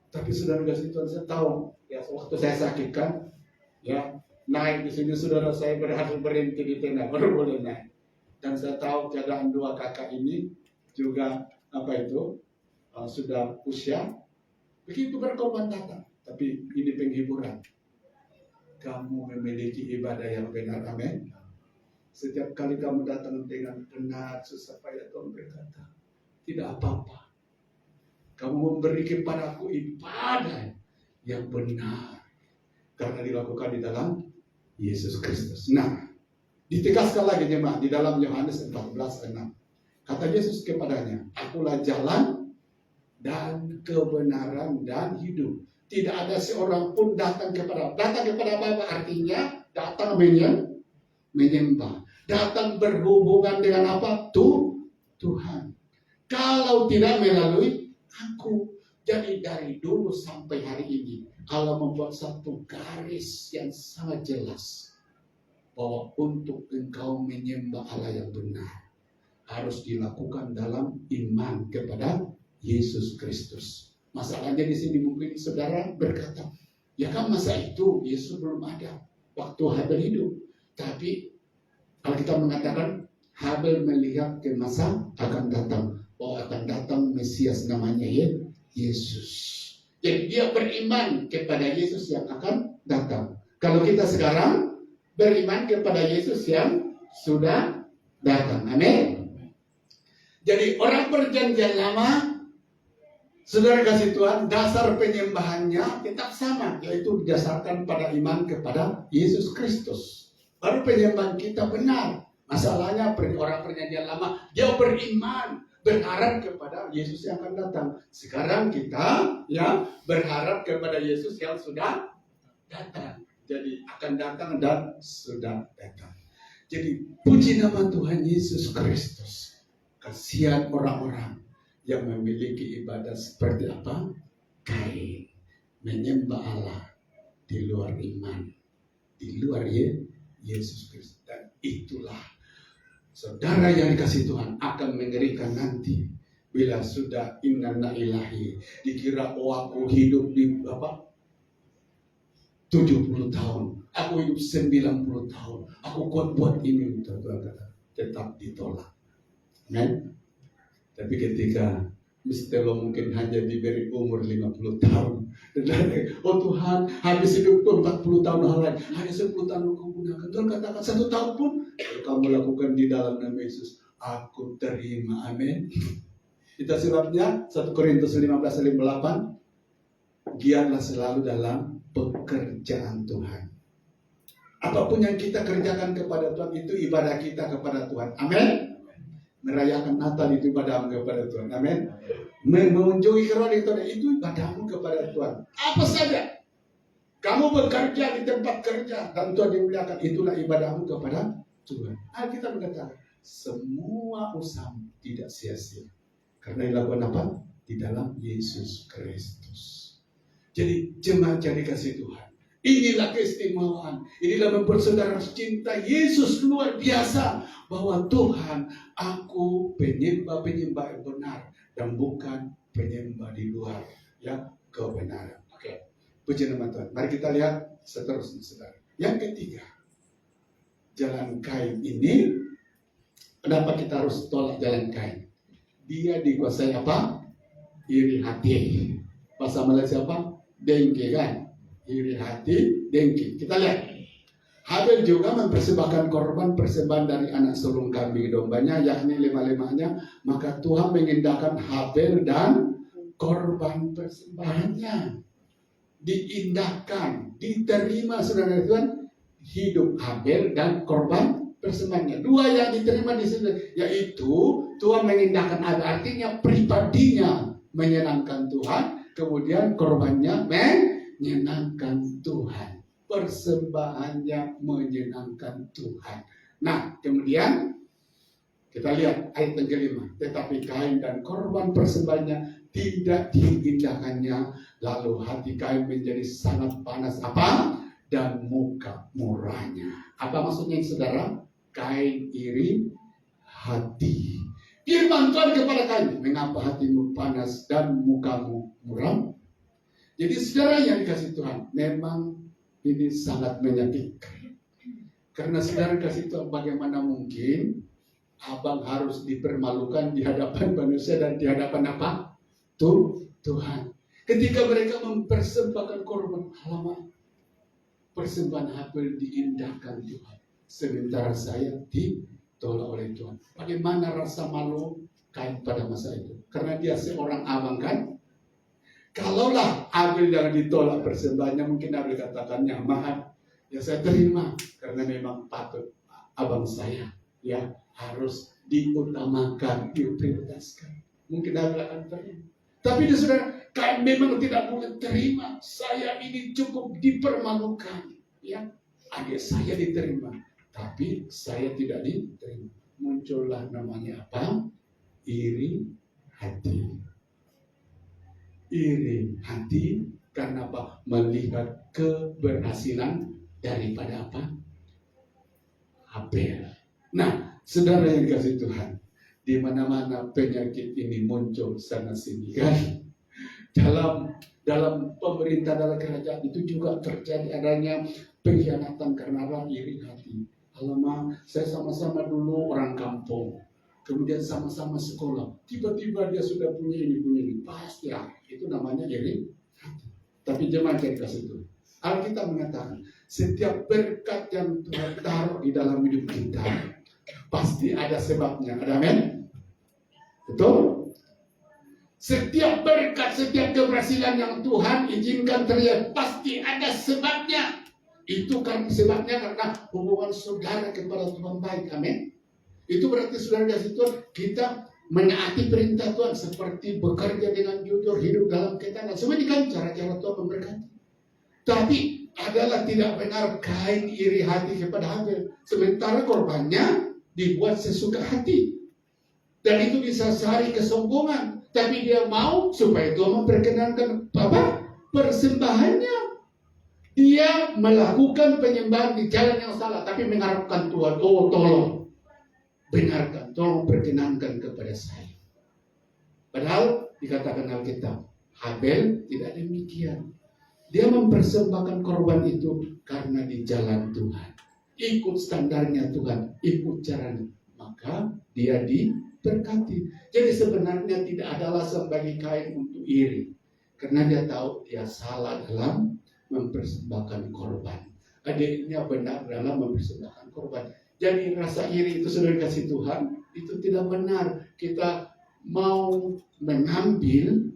Tapi saudara kasih Tuhan, saya tahu ya, waktu saya sakit kan, ya naik di sini saudara, saya harus berhenti di tenda baru boleh naik. Dan saya tahu keadaan dua kakak ini juga sudah usia, begitu berkorban datang. Tapi ini penghiburan. Kamu memiliki ibadah yang benar, amin. Setiap kali kamu datang dengan benar, susah payah Tuhan berkata, tidak apa-apa. Kamu memberi kepadaku ibadah yang benar karena dilakukan di dalam Yesus Kristus. Nah, ditegaskan lagi jemaat di dalam Yohanes 14:6. Kata Yesus kepadanya, akulah jalan dan kebenaran dan hidup. Tidak ada seorang pun datang kepada Bapa, artinya datang menyembah. Datang berhubungan dengan apa? Tuhan. Kalau tidak melalui aku. Jadi dari dulu sampai hari ini Allah membuat satu garis yang sangat jelas bahwa untuk engkau menyembah Allah yang benar harus dilakukan dalam iman kepada Yesus Kristus. Masalahnya di sini mungkin saudara berkata, ya kan masa itu Yesus belum ada waktu Habel hidup. Tapi Alkitab mengatakan Habel melihat ke masa akan datang, bahwa akan datang Mesias namanya Yesus. Jadi dia beriman kepada Yesus yang akan datang. Kalau kita sekarang beriman kepada Yesus yang sudah datang. Amin. Jadi orang perjanjian lama, saudara kasih Tuhan, dasar penyembahannya tetap sama, yaitu didasarkan pada iman kepada Yesus Kristus. Baru penyembahan kita benar. Masalahnya orang perjanjian lama, dia beriman berharap kepada Yesus yang akan datang. Sekarang kita ya berharap kepada Yesus yang sudah datang. Jadi akan datang dan sudah datang. Jadi puji nama Tuhan Yesus Kristus. Kasihan orang-orang yang memiliki ibadah seperti apa? Kain, menyembah Allah di luar iman, di luar Yesus Kristus. Dan itulah saudara yang dikasih Tuhan akan mengerikan nanti bila sudah inna ilahi dikira aku hidup di 70 tahun, aku hidup 90 tahun, aku kuat buat ini, Tuhan kata, tetap ditolak. Amen. Tapi ketika Mistelo mungkin hanya diberi umur 50 tahun, dan oh Tuhan, habis hidup 40 tahun hal lain, hanya 10 tahun kau gunakan. Tuhan katakan 1 tahun pun kamu lakukan di dalam nama Yesus, aku terima. Amin. Kita suratnya 1 Korintus 15 ayat 8. Giatlah selalu dalam pekerjaan Tuhan. Apapun yang kita kerjakan kepada Tuhan itu ibadah kita kepada Tuhan. Amin. Merayakan Natal itu ibadahmu kepada Tuhan. Amin. Mengunjungi kerohanian itu ibadahmu kepada Tuhan. Apa saja kamu bekerja di tempat kerja dan Tuhan dimuliakan, itulah ibadahmu kepada Tuhan. Kita mengatakan semua usaha tidak sia-sia karena dilakukan apa? Di dalam Yesus Kristus. Jadi jemaat yang dikasih Tuhan, inilah keistimewaan, inilah membuat saudara cinta Yesus luar biasa, bahwa Tuhan, aku penyembah yang benar dan bukan penyembah di luar ya kebenaran. Oke, puji nama Tuhan. Mari kita lihat seterusnya, saudara. Yang ketiga, jalan Kain ini, kenapa kita harus tolak jalan Kain? Dia dikuasai apa? Iri hati. Bahasa Malaysia apa? Dengki, kan? Iri hati, dengki. Kita lihat. Habel juga mempersembahkan korban persembahan dari anak sulung kambing dombanya, yakni 5-5-nya. Maka Tuhan mengindahkan Habel dan korban persembahannya. Diindahkan, diterima saudara Tuhan, hidup Habel dan korban persembahannya. Dua yang diterima di sini, yaitu Tuhan mengindahkan Habel, artinya pribadinya menyenangkan Tuhan. Kemudian korbannya menyenangkan Tuhan, persembahannya menyenangkan Tuhan. Nah, kemudian kita lihat ayat yang kelima. Tetapi Kain dan korban persembahannya tidak diindahkannya, lalu hati Kain menjadi sangat panas apa? Dan muka murahnya. Apa maksudnya saudara? Kain iri hati. Firman Tuhan kepada Kain, mengapa hatimu panas dan mukamu muram? Jadi saudara yang dikasih Tuhan, memang ini sangat menyakitkan. Karena saudara kasih Tuhan, bagaimana mungkin abang harus dipermalukan di hadapan manusia dan di hadapan apa? Tuhan. Ketika mereka mempersembahkan korban, halaman persembahan Habel diindahkan Tuhan, sementara saya ditolak oleh Tuhan. Bagaimana rasa malu Kain pada masa itu? Karena dia seorang abang, kan? Kalaulah Habel jangan ditolak persembahannya, mungkin Habel katakannya, maaf, ya saya terima karena memang patut abang saya ya harus diutamakan, diprioritaskan. Mungkin Habel akan terima. Tapi dia saudara, Kain memang tidak boleh terima. Saya ini cukup dipermalukan, ya. Adik saya diterima, tapi saya tidak diterima. Muncullah namanya apa? Iri hati. Iri hati karena apa? Melihat keberhasilan daripada apa? Habel. Nah, saudara yang dikasih Tuhan, di mana-mana penyakit ini muncul sana sini, kan? Dalam pemerintah, dalam kerajaan itu juga terjadi adanya pengkhianatan karena iri hati. Alamak, saya sama-sama dulu orang kampung, kemudian sama-sama sekolah, tiba-tiba dia sudah punya ini, pasti ya, itu namanya iri hati. Tapi jemaat yang dikasih Tuhan, Alkitab mengatakan setiap berkat yang Tuhan taruh di dalam hidup kita pasti ada sebabnya. Ada amin? Betul? Setiap berkat, setiap keberhasilan yang Tuhan izinkan terjadi pasti ada sebabnya. Itu kan sebabnya karena hubungan saudara kepada Tuhan baik. Amin. Itu berarti saudara dari situ kita menaati perintah Tuhan, seperti bekerja dengan jujur, hidup dalam ketaatan. Semua ini kan cara-cara Tuhan memberkati. Tapi adalah tidak benar Kain iri hati kepada Habel, sementara korbannya dibuat sesuka hati. Dan itu disasari kesombongan. Tapi dia mau supaya Tuhan memperkenankan persembahannya. Dia melakukan penyembahan di jalan yang salah, tapi mengharapkan Tuhan, oh tolong benarkan, tolong perkenankan kepada saya. Padahal dikatakan Alkitab, Habel tidak demikian. Dia mempersembahkan korban itu karena di jalan Tuhan, ikut standarnya Tuhan, ikut caranya, maka dia diberkati. Jadi sebenarnya tidak ada alasan bagi Kain untuk iri, karena dia tahu dia salah dalam mempersembahkan korban. Adiknya benar dalam mempersembahkan korban. Jadi rasa iri itu sudah dikasih Tuhan, itu tidak benar. Kita mau mengambil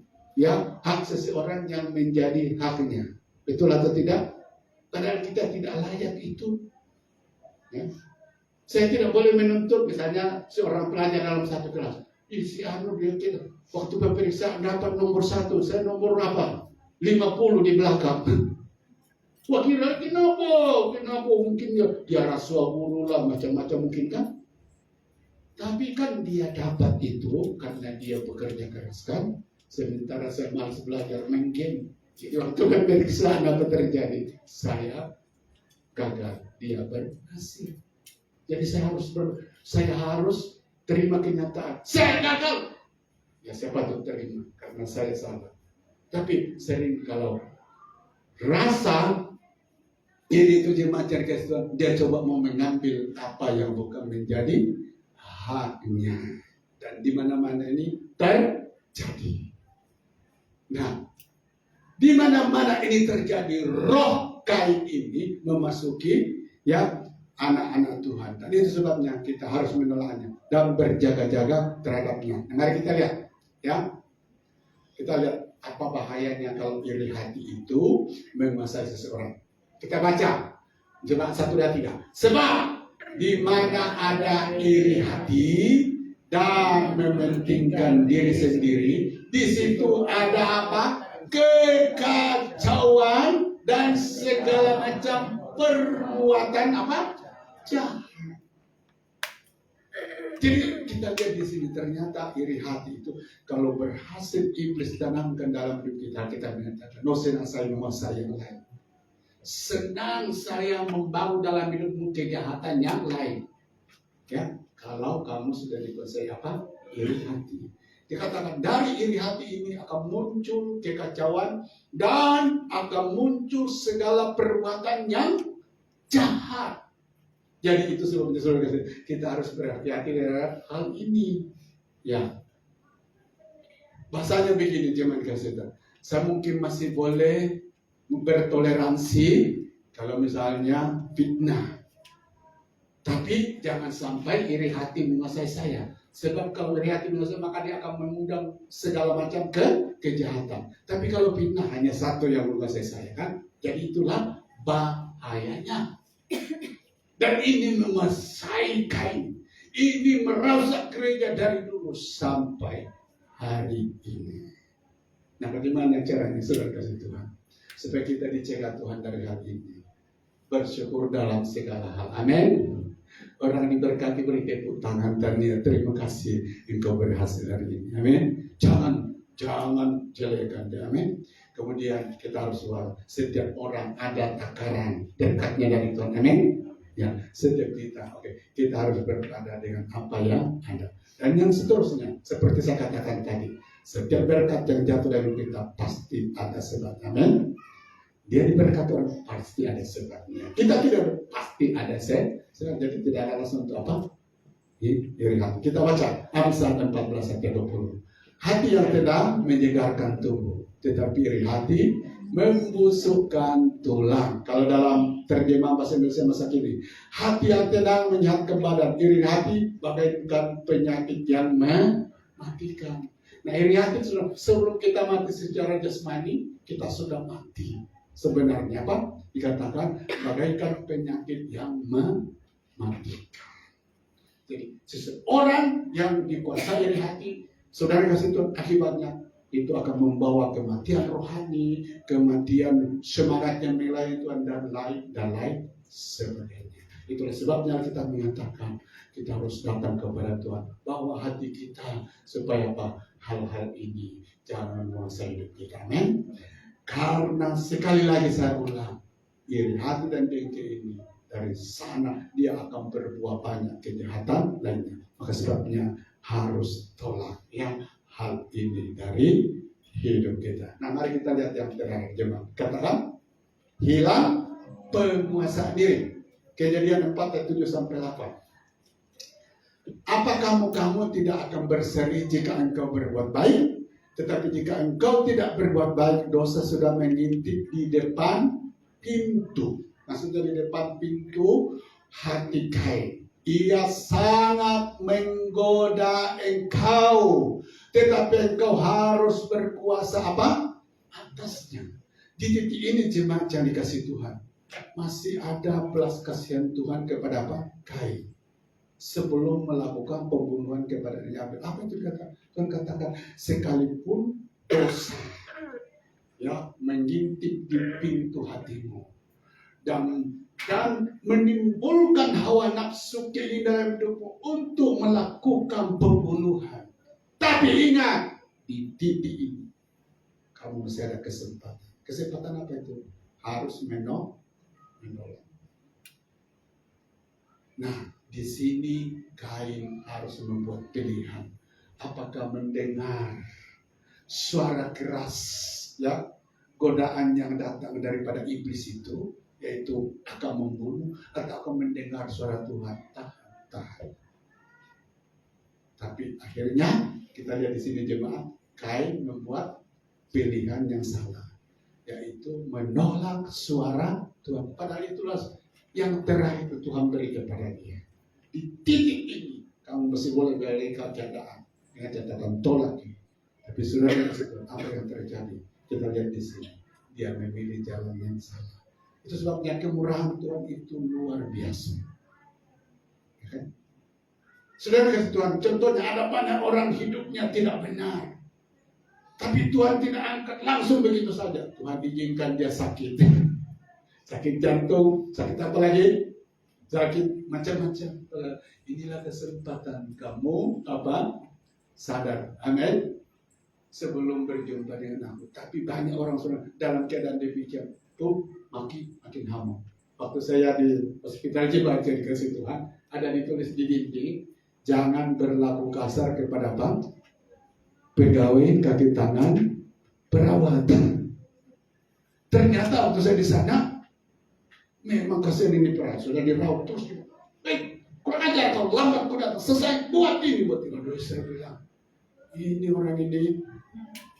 hak seseorang yang menjadi haknya. Betul atau tidak? Padahal kita tidak layak itu. Ya. Saya tidak boleh menuntut misalnya seorang pelajar dalam satu kelas. Si Anu dia tidak. Waktu pemeriksaan dapat nomor 1, saya nomor berapa? 50 di belakang. Wah kira kenapa mungkin dia rasuah guru lah macam-macam mungkin kan. Tapi kan dia dapat itu karena dia bekerja keras kan. Sementara saya malas belajar main game. Jadi waktu pemeriksaan apa terjadi? Saya gagal, dia berhasil. Jadi saya harus terima kenyataan. Saya gagal. Ya saya patut terima karena saya salah. Tapi sering kalau rasa ini itu jemaat cerdas Tuhan, dia coba mau mengambil apa yang bukan menjadi haknya, dan di mana-mana ini terjadi. Nah, di mana-mana ini terjadi, roh Kain ini memasuki anak-anak Tuhan. Dan itu sebabnya kita harus menolaknya dan berjaga-jaga terhadapnya. Nah, mari kita lihat, kita lihat apa bahayanya kalau iri hati itu menguasai seseorang. Kita baca jemaat 1, 2, 3. Sebab di mana ada iri hati dan mementingkan diri sendiri, di situ ada apa? Kekacauan dan segala macam perbuatan jahat. Jadi kita lihat di sini ternyata iri hati itu kalau berhasil iblis tanamkan dalam hidup kita menyatakan, no senang saya menguasai yang lain. Senang saya membangun dalam hidupmu kejahatan yang lain. Ya, kalau kamu sudah dikuasai iri hati. Dikatakan dari iri hati ini akan muncul kekacauan dan akan muncul segala perbuatan yang jahat. Jadi itu sebabnya kita harus berhati-hati dengan hal ini. Ya, bahasanya begini jemaat kasih. Saya mungkin masih boleh bertoleransi kalau misalnya fitnah, tapi jangan sampai iri hati menguasai saya. Sebab kalau iri hati menguasai maka dia akan mengundang segala macam kejahatan. Tapi kalau fitnah hanya satu yang menguasai saya kan, jadi itulah bahayanya. Dan ini menguasai Kain. Ini merusak gereja dari dulu sampai hari ini. Nah, bagaimana caranya saudara kasih Tuhan? Supaya kita dicegah Tuhan dari hal ini. Bersyukur dalam segala hal. Amin. Orang diberkati beri tepuk tangan dan terima kasih engkau berhasil hari ini. Amin. Jangan jelekan dia. Amin. Kemudian kita harus setiap orang ada takaran dekatnya dari Tuhan. Amin. Ya, setiap kita harus berada dengan apa yang ada. Dan yang seterusnya, seperti saya katakan tadi, setiap berkat yang jatuh dari kita pasti ada sebab. Amin. Dia diberkati orang pasti ada sebabnya. Kita tidak pasti ada sebab. Jadi tidak ada alasan untuk apa? Iri hati. Kita baca Amsal 14 ayat 20. Hati yang tenang menyegarkan tubuh, tetapi iri hati membusukkan tulang. Kalau dalam terjemahan bahasa Indonesia masa kini, hati yang tenang menyehatkan badan, iri hati bagaikan penyakit yang mematikan. Nah, iri hati sebelum kita mati secara jasmani, kita sudah mati. Sebenarnya dikatakan bagaikan penyakit yang mematikan. Jadi seseorang yang dikuasai dari hati, saudara kasih Tuhan, akibatnya itu akan membawa kematian rohani, kematian semangatnya nilai Tuhan dan lain sebagainya. Itulah sebabnya kita mengatakan kita harus datang kepada Tuhan, bahwa hati kita supaya apa? Hal-hal ini jangan menguasai hidup kita. Amin. Karena sekali lagi saya ulang, iri hati dan dengki ini dari sana dia akan berbuah banyak kejahatan lainnya. Maka sebabnya harus tolak yang hal ini dari hidup kita. Nah, mari kita lihat yang terakhir, jemaat. Katakan, hilang penguasaan diri. Kejadian 4 ayat 7 sampai 8. Apa kamu tidak akan berseri jika engkau berbuat baik? Tetapi jika engkau tidak berbuat baik, dosa sudah mengintip di depan pintu. Maksudnya di depan pintu hati Kain. Ia sangat menggoda engkau, tetapi engkau harus berkuasa apa? Atasnya. Di titik ini jemaat yang dikasih Tuhan, masih ada belas kasihan Tuhan kepada apa? Kain. Sebelum melakukan pembunuhan kepada Abel. Apa itu dikatakan? Tuhan katakan, sekalipun dosa ya mengintip di pintu hatimu dan menimbulkan hawa nafsu keinginan hidupmu untuk melakukan pembunuhan. Tapi ingat, di titik ini kamu masih ada kesempatan. Kesempatan apa itu? Harus menolong. Nah, di sini Kain harus membuat pilihan. Apakah mendengar suara keras, ya, godaan yang datang daripada iblis itu, yaitu akan membunuh, atau akan mendengar suara Tuhan? Tahan. Tapi akhirnya kita lihat di sini jemaat, Kain membuat pilihan yang salah, yaitu menolak suara Tuhan. Padahal itulah yang terakhir itu Tuhan beri kepada dia. Di titik ini kamu masih boleh beri keadaan dengan catatan tolak. Tapi saudara, apa yang terjadi? Kita lihat di sini, dia memilih jalan yang salah. Itu sebabnya kemurahan Tuhan itu luar biasa. Ya kan? Saudara kasih Tuhan, contohnya ada banyak orang hidupnya tidak benar, tapi Tuhan tidak angkat langsung begitu saja. Tuhan izinkan dia sakit, sakit jantung, sakit apa lagi? Sakit macam-macam. Inilah kesempatan kamu apa? Sadar, amin. Sebelum berjumpa dengan aku. Tapi banyak orang sudah dalam keadaan demikian, tuh makin hamil. Waktu saya di hospital Cibaca dikasih Tuhan, ada ditulis di dinding, jangan berlaku kasar kepada apa? Pegawai kaki tangan perawatan. Ternyata waktu saya di sana, memang kasihan ini perawat sudah dirawat terus. Kurang ajar kau, lambat kau datang, selesai buat ini buat ini. Lalu saya bilang, ini orang ini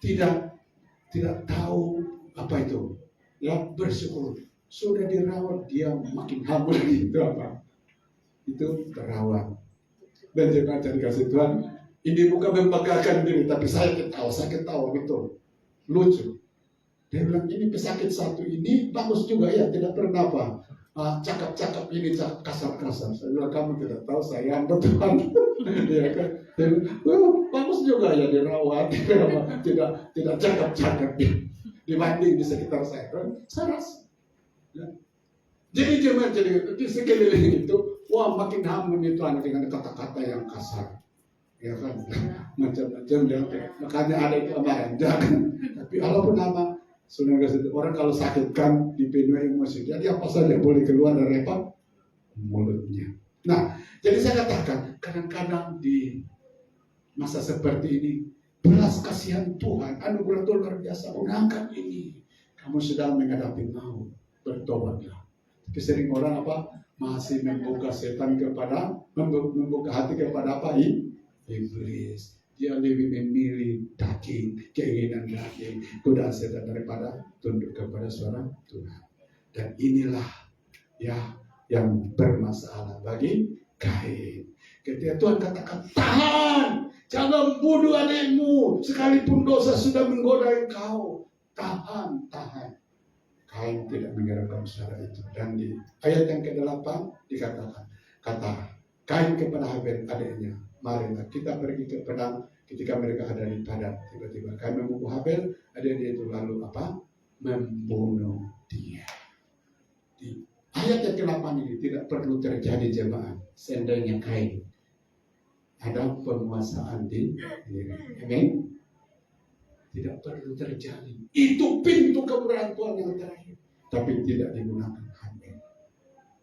tidak tahu apa itu, ya, bersyukur. Sudah dirawat, dia makin hamil itu apa? Itu perawat. Dan jangan dikasih Tuhan, ini bukan membanggakan diri, tapi saya ketawa betul, lucu. Dia bilang, ini pesakit satu ini bagus juga ya, tidak pernah apa, cakap-cakap ini, cakap kasar-kasar. Saya bilang, kamu tidak tahu saya Tuhan. Ya kan? Dia bilang, bagus juga ya dirawat, tidak cakap-cakap dibanding di sekitar saya. Saya rasa. Ya. Jadi di sekeliling itu, wah makin hamil itu anak dengan kata-kata yang kasar. Ya kan? Macam-macam ya. Makanya ada itu amaran, jangan. Tapi walaupun nama sudah orang kalau sakit kan dipenuhi emosi, jadi apa saja boleh keluar dari apa? Mulutnya. Nah, jadi saya katakan kadang-kadang di masa seperti ini belas kasihan Tuhan, anugerah Tuhan luar biasa. Undangkan ini, kamu sedang menghadapi maut, bertobatlah. Tapi sering orang apa? Masih membuka setan kepada, membuka hati kepada apa? Iblis. Dia lebih memilih daging, keinginan daging, godaan setan daripada tunduk kepada suara Tuhan. Dan inilah ya yang bermasalah bagi Kain. Ketika Tuhan katakan, tahan, jangan bunuh adikmu, sekalipun dosa sudah menggoda engkau. Tahan. Kain tidak mengerahkan suara itu. Dan di ayat yang ke-8 dikatakan, kata Kain kepada Habel adiknya, marilah kita pergi ke pedang. Ketika mereka ada di padang, tiba-tiba Kain memukul Habel, adiknya itu lalu apa? Membunuh dia. Di ayat yang ke-8 ini tidak perlu terjadi jemaat. Seandainya Kain ada penguasaan di diri. Amin. Tidak perlu terjadi. Itu pintu kemuliaan Tuhan yang terakhir. Tapi tidak digunakan Habel.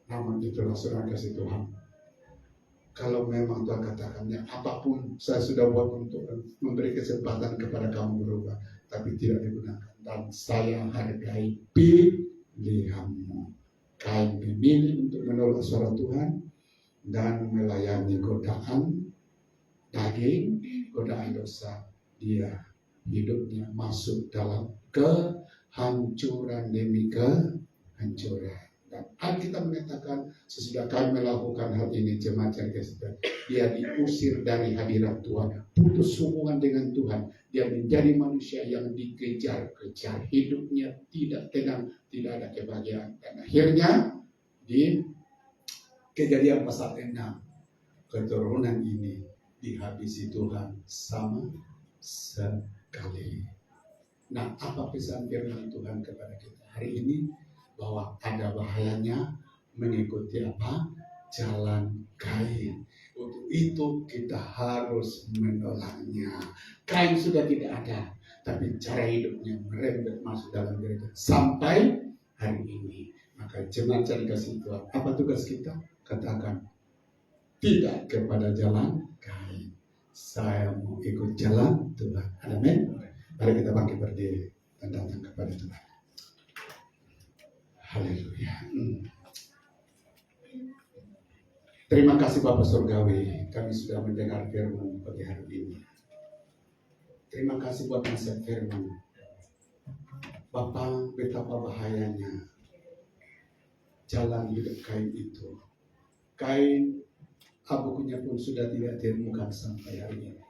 Namun itulah saudara kasih Tuhan. Kalau memang Tuhan katakannya, apapun saya sudah buat untuk memberi kesempatan kepada kamu berubah, tapi tidak digunakan. Dan saya hargai pilihanmu. Kain memilih untuk menolak suara Tuhan dan melayani godaan daging, godaan dosa. Dia hidupnya masuk dalam kehancuran demi kehancuran. Dan Alkitab mengatakan sesudah kami melakukan hal ini, jemaat yang kekasih, dia diusir dari hadirat Tuhan, putus hubungan dengan Tuhan, dia menjadi manusia yang dikejar-kejar, hidupnya tidak tenang, tidak ada kebahagiaan. Dan akhirnya di Kejadian pasal 6, keturunan ini dihabisi Tuhan sama sekali. Nah, apa pesan firman Tuhan kepada kita hari ini? Bahwa ada bahayanya mengikuti apa? Jalan Kain. Untuk itu kita harus menolaknya. Kain sudah tidak ada, tapi cara hidupnya merembet masuk dalam gereja sampai hari ini. Maka jemaat yang dikasih Tuhan, apa tugas kita? Katakan tidak kepada jalan Kain. Saya mau ikut jalan Tuhan. Amin. Mari kita bangkit berdiri dan datang kepada Tuhan. Haleluya. Terima kasih Bapak Surgawi, kami sudah mendengar firman pagi hari ini. Terima kasih buat nasihat firman. Bapak, betapa bahayanya jalan hidup Kain itu. Kain bukunya pun sudah tidak ditemukan sampai hari ini.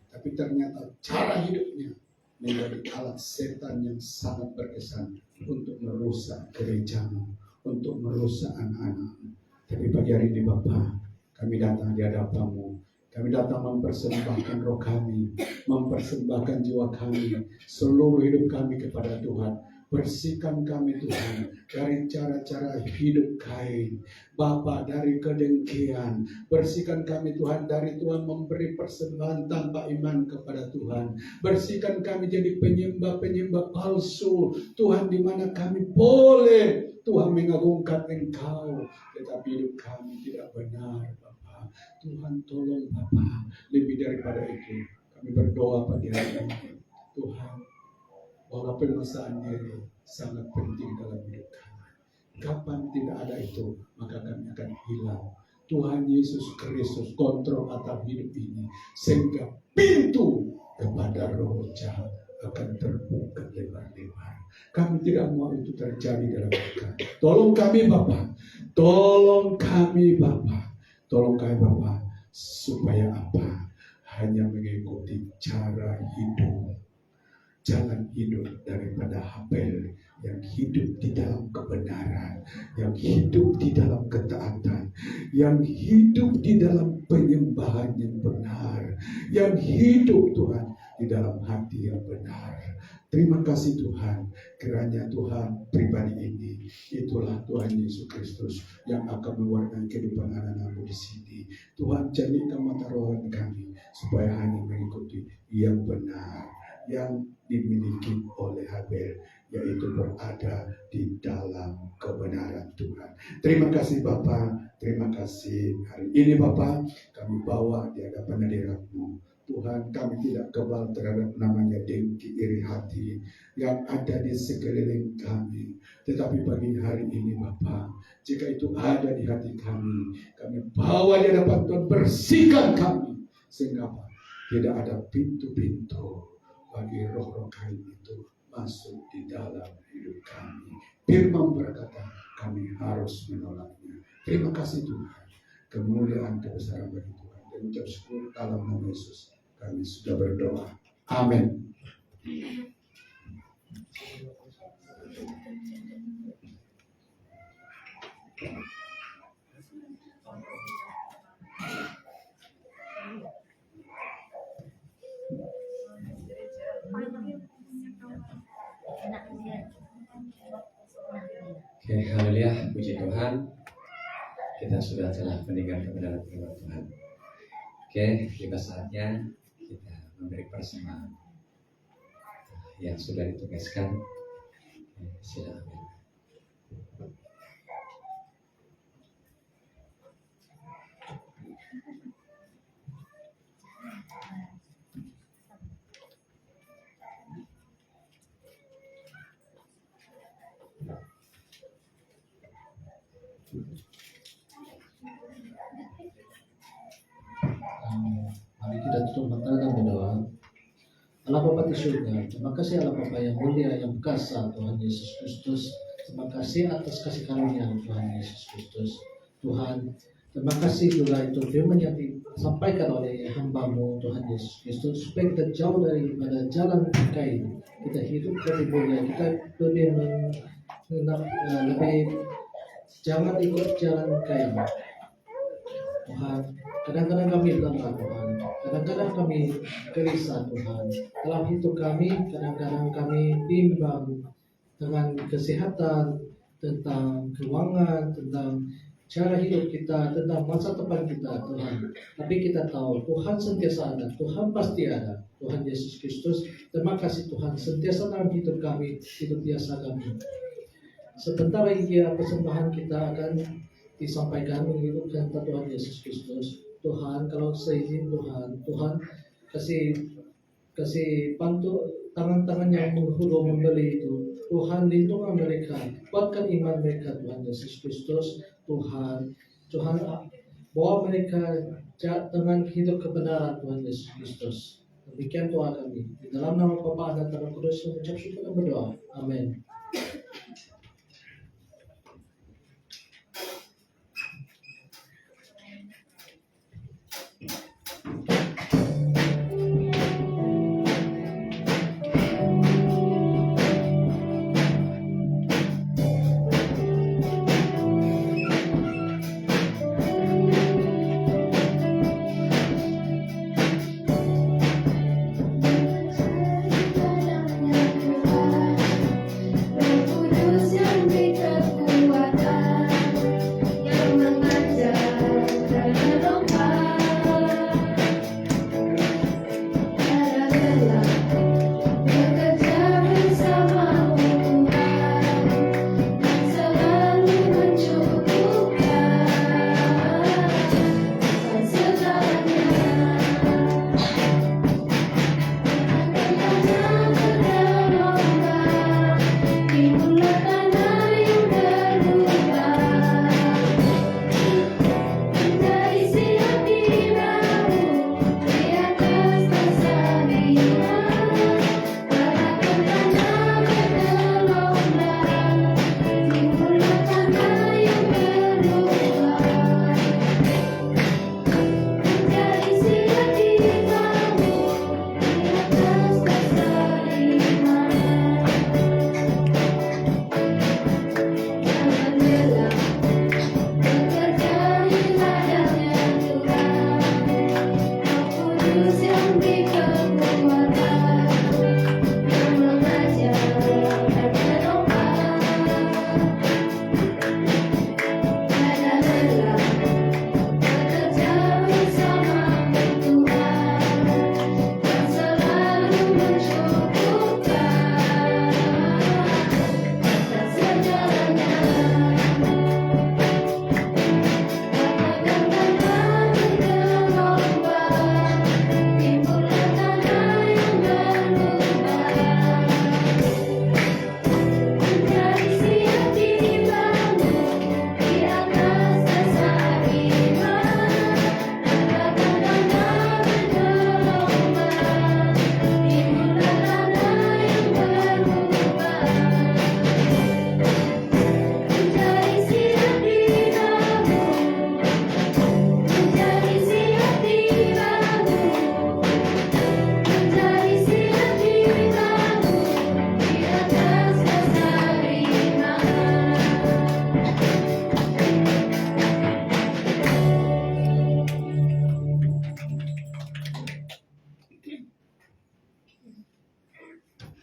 Tapi ternyata cara hidupnya menjadi alat setan yang sangat berkesan untuk merusak gerejamu, untuk merusak anak-anakmu. Tapi pagi hari ini Bapak, kami datang di hadapan-Mu. Kami datang mempersembahkan roh kami, mempersembahkan jiwa kami, seluruh hidup kami kepada Tuhan. Bersihkan kami Tuhan dari cara-cara hidup Kain, Bapa, dari kedengkian. Bersihkan kami Tuhan dari Tuhan memberi persembahan tanpa iman kepada Tuhan. Bersihkan kami jadi penyembah-penyembah palsu Tuhan, di mana kami boleh Tuhan mengagungkan Engkau, tetapi hidup kami tidak benar Bapa. Tuhan tolong Bapa. Lebih daripada itu, kami berdoa pagi hari ini Tuhan, bahwa penyelesaian diri sangat penting dalam hidup kami. Kapan tidak ada itu, maka kami akan hilang. Tuhan Yesus Kristus kontrol atas hidup ini, sehingga pintu kepada roh jahat akan terbuka lebar-lebar. Kami tidak mau itu terjadi dalam hidup kami. Tolong kami Bapa, tolong kami Bapa, tolong kami Bapa, supaya apa? Hanya mengikuti cara hidup, jalan hidup daripada Habel yang hidup di dalam kebenaran, yang hidup di dalam ketaatan, yang hidup di dalam penyembahan yang benar, yang hidup Tuhan di dalam hati yang benar. Terima kasih Tuhan, kiranya Tuhan pribadi ini, itulah Tuhan Yesus Kristus yang akan mewarnai kehidupan anak-anak-Mu di sini. Tuhan, jadikan mata rohani kami supaya hanya mengikuti yang benar, yang dimiliki oleh Habel, yaitu berada di dalam kebenaran Tuhan. Terima kasih Bapa, terima kasih hari ini Bapa, kami bawa di hadapan hadirat-Mu. Tuhan, kami tidak kebal terhadap namanya dengki, iri hati yang ada di sekeliling kami. Tetapi pagi hari ini Bapa, jika itu ada di hati kami, kami bawa di hadapan Tuhan, bersihkan kami, sehingga apa? Tidak ada pintu-pintu bagi roh-roh Kain itu masuk di dalam hidup kami. Firman berkata, kami harus menolaknya. Terima kasih Tuhan, kemuliaan kebesaran bagi Tuhan. Dan ucap syukur dalam nama Yesus kami sudah berdoa. Amin. Oke, haleluya, puji Tuhan. Kita sudah telah mendengar kebenaran firman Tuhan. Oke, tiba saatnya kita memberi persembahan yang sudah ditugaskan. Silakan. Mari kita tutup mata dan berdoa. Allah Bapa di surga, terima kasih Allah Bapa yang mulia, yang perkasa, Tuhan Yesus Kristus. Terima kasih atas kasih karunia Tuhan Yesus Kristus. Tuhan, terima kasih juga itu firman yang disampaikan oleh hamba-Mu Tuhan Yesus Kristus, supaya kita jauh daripada jalan kain, kita hidup lebih mulia, kita lebih jangan ikut jalan kain. Tuhan, kadang-kadang kami lemah Tuhan, kadang-kadang kami gelisah Tuhan. Dalam hidup kami, kadang-kadang kami bimbang dengan kesehatan, tentang keuangan, tentang cara hidup kita, tentang masa depan kita Tuhan. Tapi kita tahu Tuhan sentiasa ada, Tuhan pasti ada. Tuhan Yesus Kristus, terima kasih Tuhan, sentiasa dalam hidup kami, hidup biasa kami. Sebentar lagi persembahan kita akan disampaikan menghidupkan Tuhan Yesus Kristus. Tuhan, kalau seizin Tuhan kasih bantu tangan-tangan yang menghulu membeli itu. Tuhan, lindungi mereka, kuatkan iman mereka Tuhan Yesus Kristus. Tuhan bawa mereka dengan hidup kebenaran Tuhan Yesus Kristus. Demikian doa kami. Di dalam nama Bapa, Anak, dan Roh Kudus, mengucap syukur dan berdoa. Amin.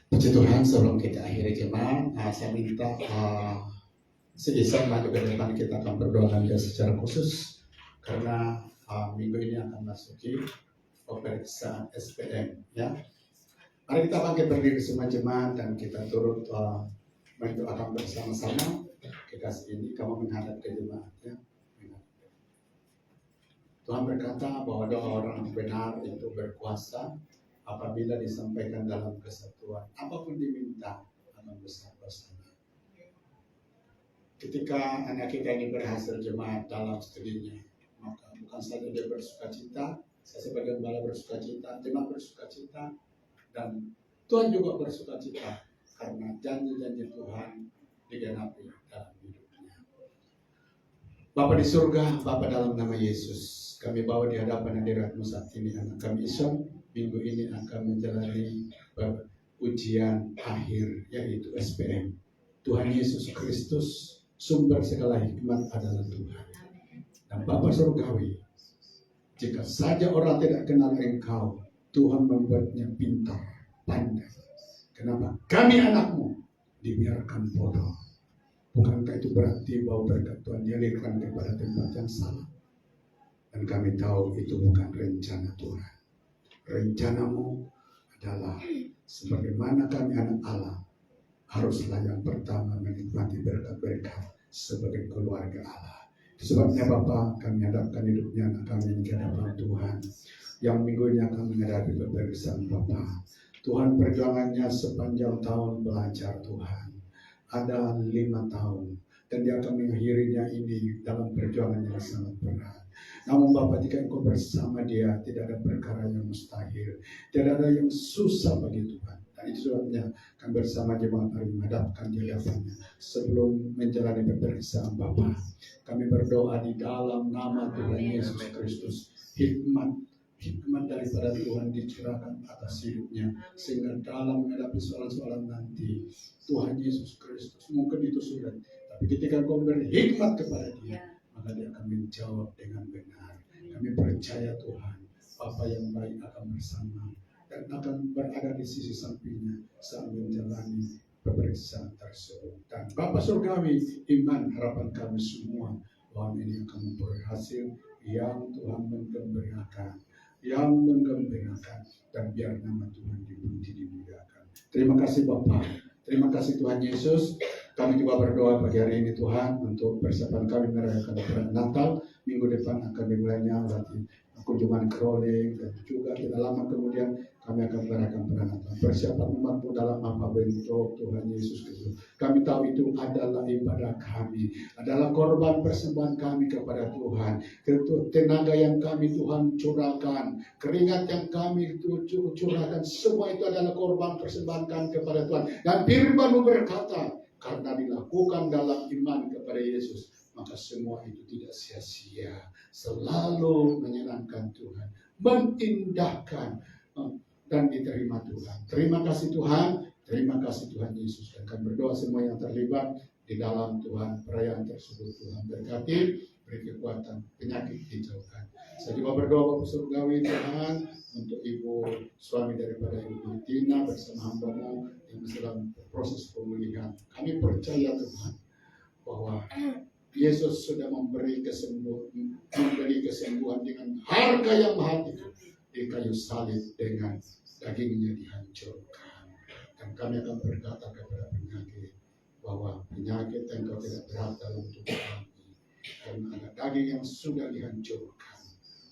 Puji Tuhan, sebelum kita akhiri jemaat, saya minta Sama juga ke depan kita akan berdoakan dia secara khusus karena minggu ini akan masuki pemeriksaan SPM ya. Mari kita bangkit berdiri semua jemaat dan kita turut mendoakan bersama-sama. Kekasih ini kamu menghadap ke jemaat ya. Tuhan berkata bahwa doa orang benar itu berkuasa apabila disampaikan dalam kesatuan. Apapun diminta akan besar bersama. Ketika anak kita ini berhasil jemaat dalam studinya, maka bukan saja dia bersuka cita, saya sebagai gembala bersuka cita, jemaat bersuka cita, dan Tuhan juga bersuka cita karena janji-janji Tuhan digenapi dalam hidupnya. Bapa di surga, Bapa dalam nama Yesus, kami bawa di hadapan hadirat-Mu saat ini anak kami Ison, minggu ini akan menjalani ujian akhir yaitu SPM. Tuhan Yesus Kristus, sumber segala hikmat adalah Tuhan. Dan Bapa Surgawi, jika saja orang tidak kenal Engkau, Tuhan membuatnya pintar, pandai. Kenapa? Kami anak-Mu dibiarkan bodoh. Bukankah itu berarti bahwa berkat Tuhan dialirkan kepada tempat yang salah? Dan kami tahu itu bukan rencana Tuhan. Rencana-Mu adalah sebagaimana kami anak Allah, haruslah yang pertama menikmati berkat-berkat sebagai keluarga Allah. Sebabnya Bapa, kami hadapkan hidupnya anak kami ke hadapan Tuhan yang minggu ini akan menghadapi pemeriksaan Bapa. Tuhan perjuangannya sepanjang tahun belajar Tuhan. Ada 5 tahun dan dia akan mengakhirinya ini dalam perjuangan yang sangat berat. Namun Bapa, jika Engkau bersama dia, tidak ada perkara yang mustahil, tidak ada yang susah bagi Tuhan. Dan itu sebabnya kami bersama jemaat hari menghadapkan di hadapannya sebelum menjalani pemeriksaan Bapa. Kami berdoa di dalam nama Tuhan Yesus Kristus, hikmat daripada Tuhan dicurahkan atas hidupnya, sehingga dalam menghadapi soal-soalan nanti Tuhan Yesus Kristus, mungkin itu sulit, tapi ketika Kau beri hikmat kepada dia, maka dia akan menjawab dengan benar. Kami percaya Tuhan, Bapa yang baik akan bersama dan akan berada di sisi sampingnya saat menjalani pemeriksaan tersebut. Dan Bapa Surgawi, iman harapan kami semua bahwa ini akan berhasil, yang Tuhan menggembirakan, dan biar nama Tuhan dimuliakan. Terima kasih Bapa, terima kasih Tuhan Yesus. Kami juga berdoa pagi hari ini Tuhan untuk persiapan kami merayakan perayaan Natal. Minggu depan akan dimulainya berarti kunjungan crawling, dan juga tidak lama kemudian kami akan merayakan perayaan Natal. Persiapan umat-Mu dalam apa bentuk Tuhan Yesus Kristus. Kami tahu itu adalah ibadah kami, adalah korban persembahan kami kepada Tuhan. Tenaga yang kami Tuhan curahkan, keringat yang kami curahkan, semua itu adalah korban persembahan kami kepada Tuhan. Dan firman-Mu berkata, karena dilakukan dalam iman kepada Yesus, maka semua itu tidak sia-sia, selalu menyenangkan Tuhan, mengindahkan dan diterima Tuhan. Terima kasih Tuhan, terima kasih Tuhan Yesus. Dan kami berdoa semua yang terlibat di dalam Tuhan perayaan tersebut, Tuhan berkati, beri kekuatan, penyakit dijauhkan. Saya juga berdoa Bapak Surgawi Tuhan untuk ibu suami daripada Ibu Tina bersama hamba-Mu yang sedang proses pemulihan. Kami percaya Tuhan bahwa Yesus sudah memberi kesembuhan dengan harga yang mahal itu di kayu salib, dengan dagingnya dihancurkan. Dan kami akan berkata kepada penyakit bahwa penyakit Engkau tidak berat dalam tubuh kami, karena ada daging yang sudah dihancurkan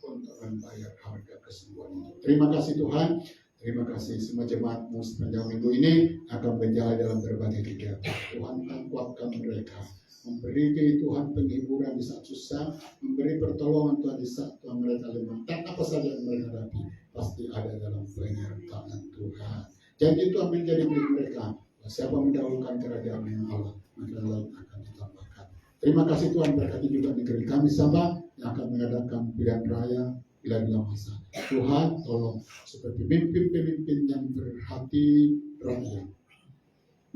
untuk membayar harga kesembuhan itu. Terima kasih Tuhan. Terima kasih semua jemaat-Mu sepanjang minggu ini akan berjalan dalam berbagai kegiatan. Tuhan akan kuatkan mereka, memberi Tuhan penghiburan di saat susah, memberi pertolongan Tuhan di saat Tuhan mereka lemah. Dan apa saja yang mereka hadapi pasti ada dalam penyertaan Tuhan. Jadi Tuhan menjadi milik mereka. Siapa mendahulukan kerajaan yang Allah, maka lain akan ditambahkan. Terima kasih Tuhan, berkati juga negeri kami Sabah yang akan mengadakan pilihan raya bila masa. Tuhan tolong supaya pemimpin-pemimpin yang berhati rakyat,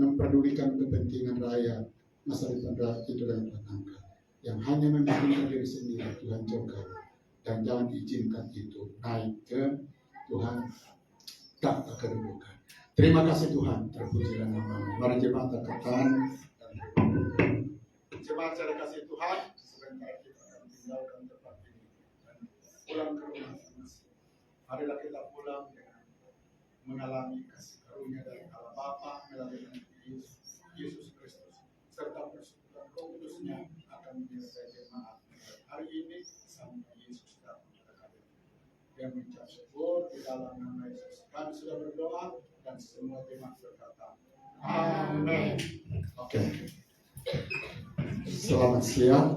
memperdulikan kepentingan rakyat, masa depan rakyat itu yang Tuhan angkat. Yang hanya mementingkan diri sendiri, Tuhan jaga. Dan jangan izinkan itu naik ke Tuhan tak kedudukan. Terima kasih Tuhan, terpujilah nama-Mu. Mari jemaat angkatan Jemaat saya kasih Tuhan, sebentar kita akan tinggalkan tempat ini dan pulang ke rumah masing-masing. Marilah kita pulang dengan mengalami kasih karunia dari Allah Bapa melalui Yesus Kristus serta persekutuan Roh Kudusnya akan menyertai jemaat hari ini sampai Yesus datang pada kali ini. Yang mengucap syukur di dalam nama Yesus. Kami sudah berdoa dan semua jemaat berkata, Amin. Oke. Selamat siang.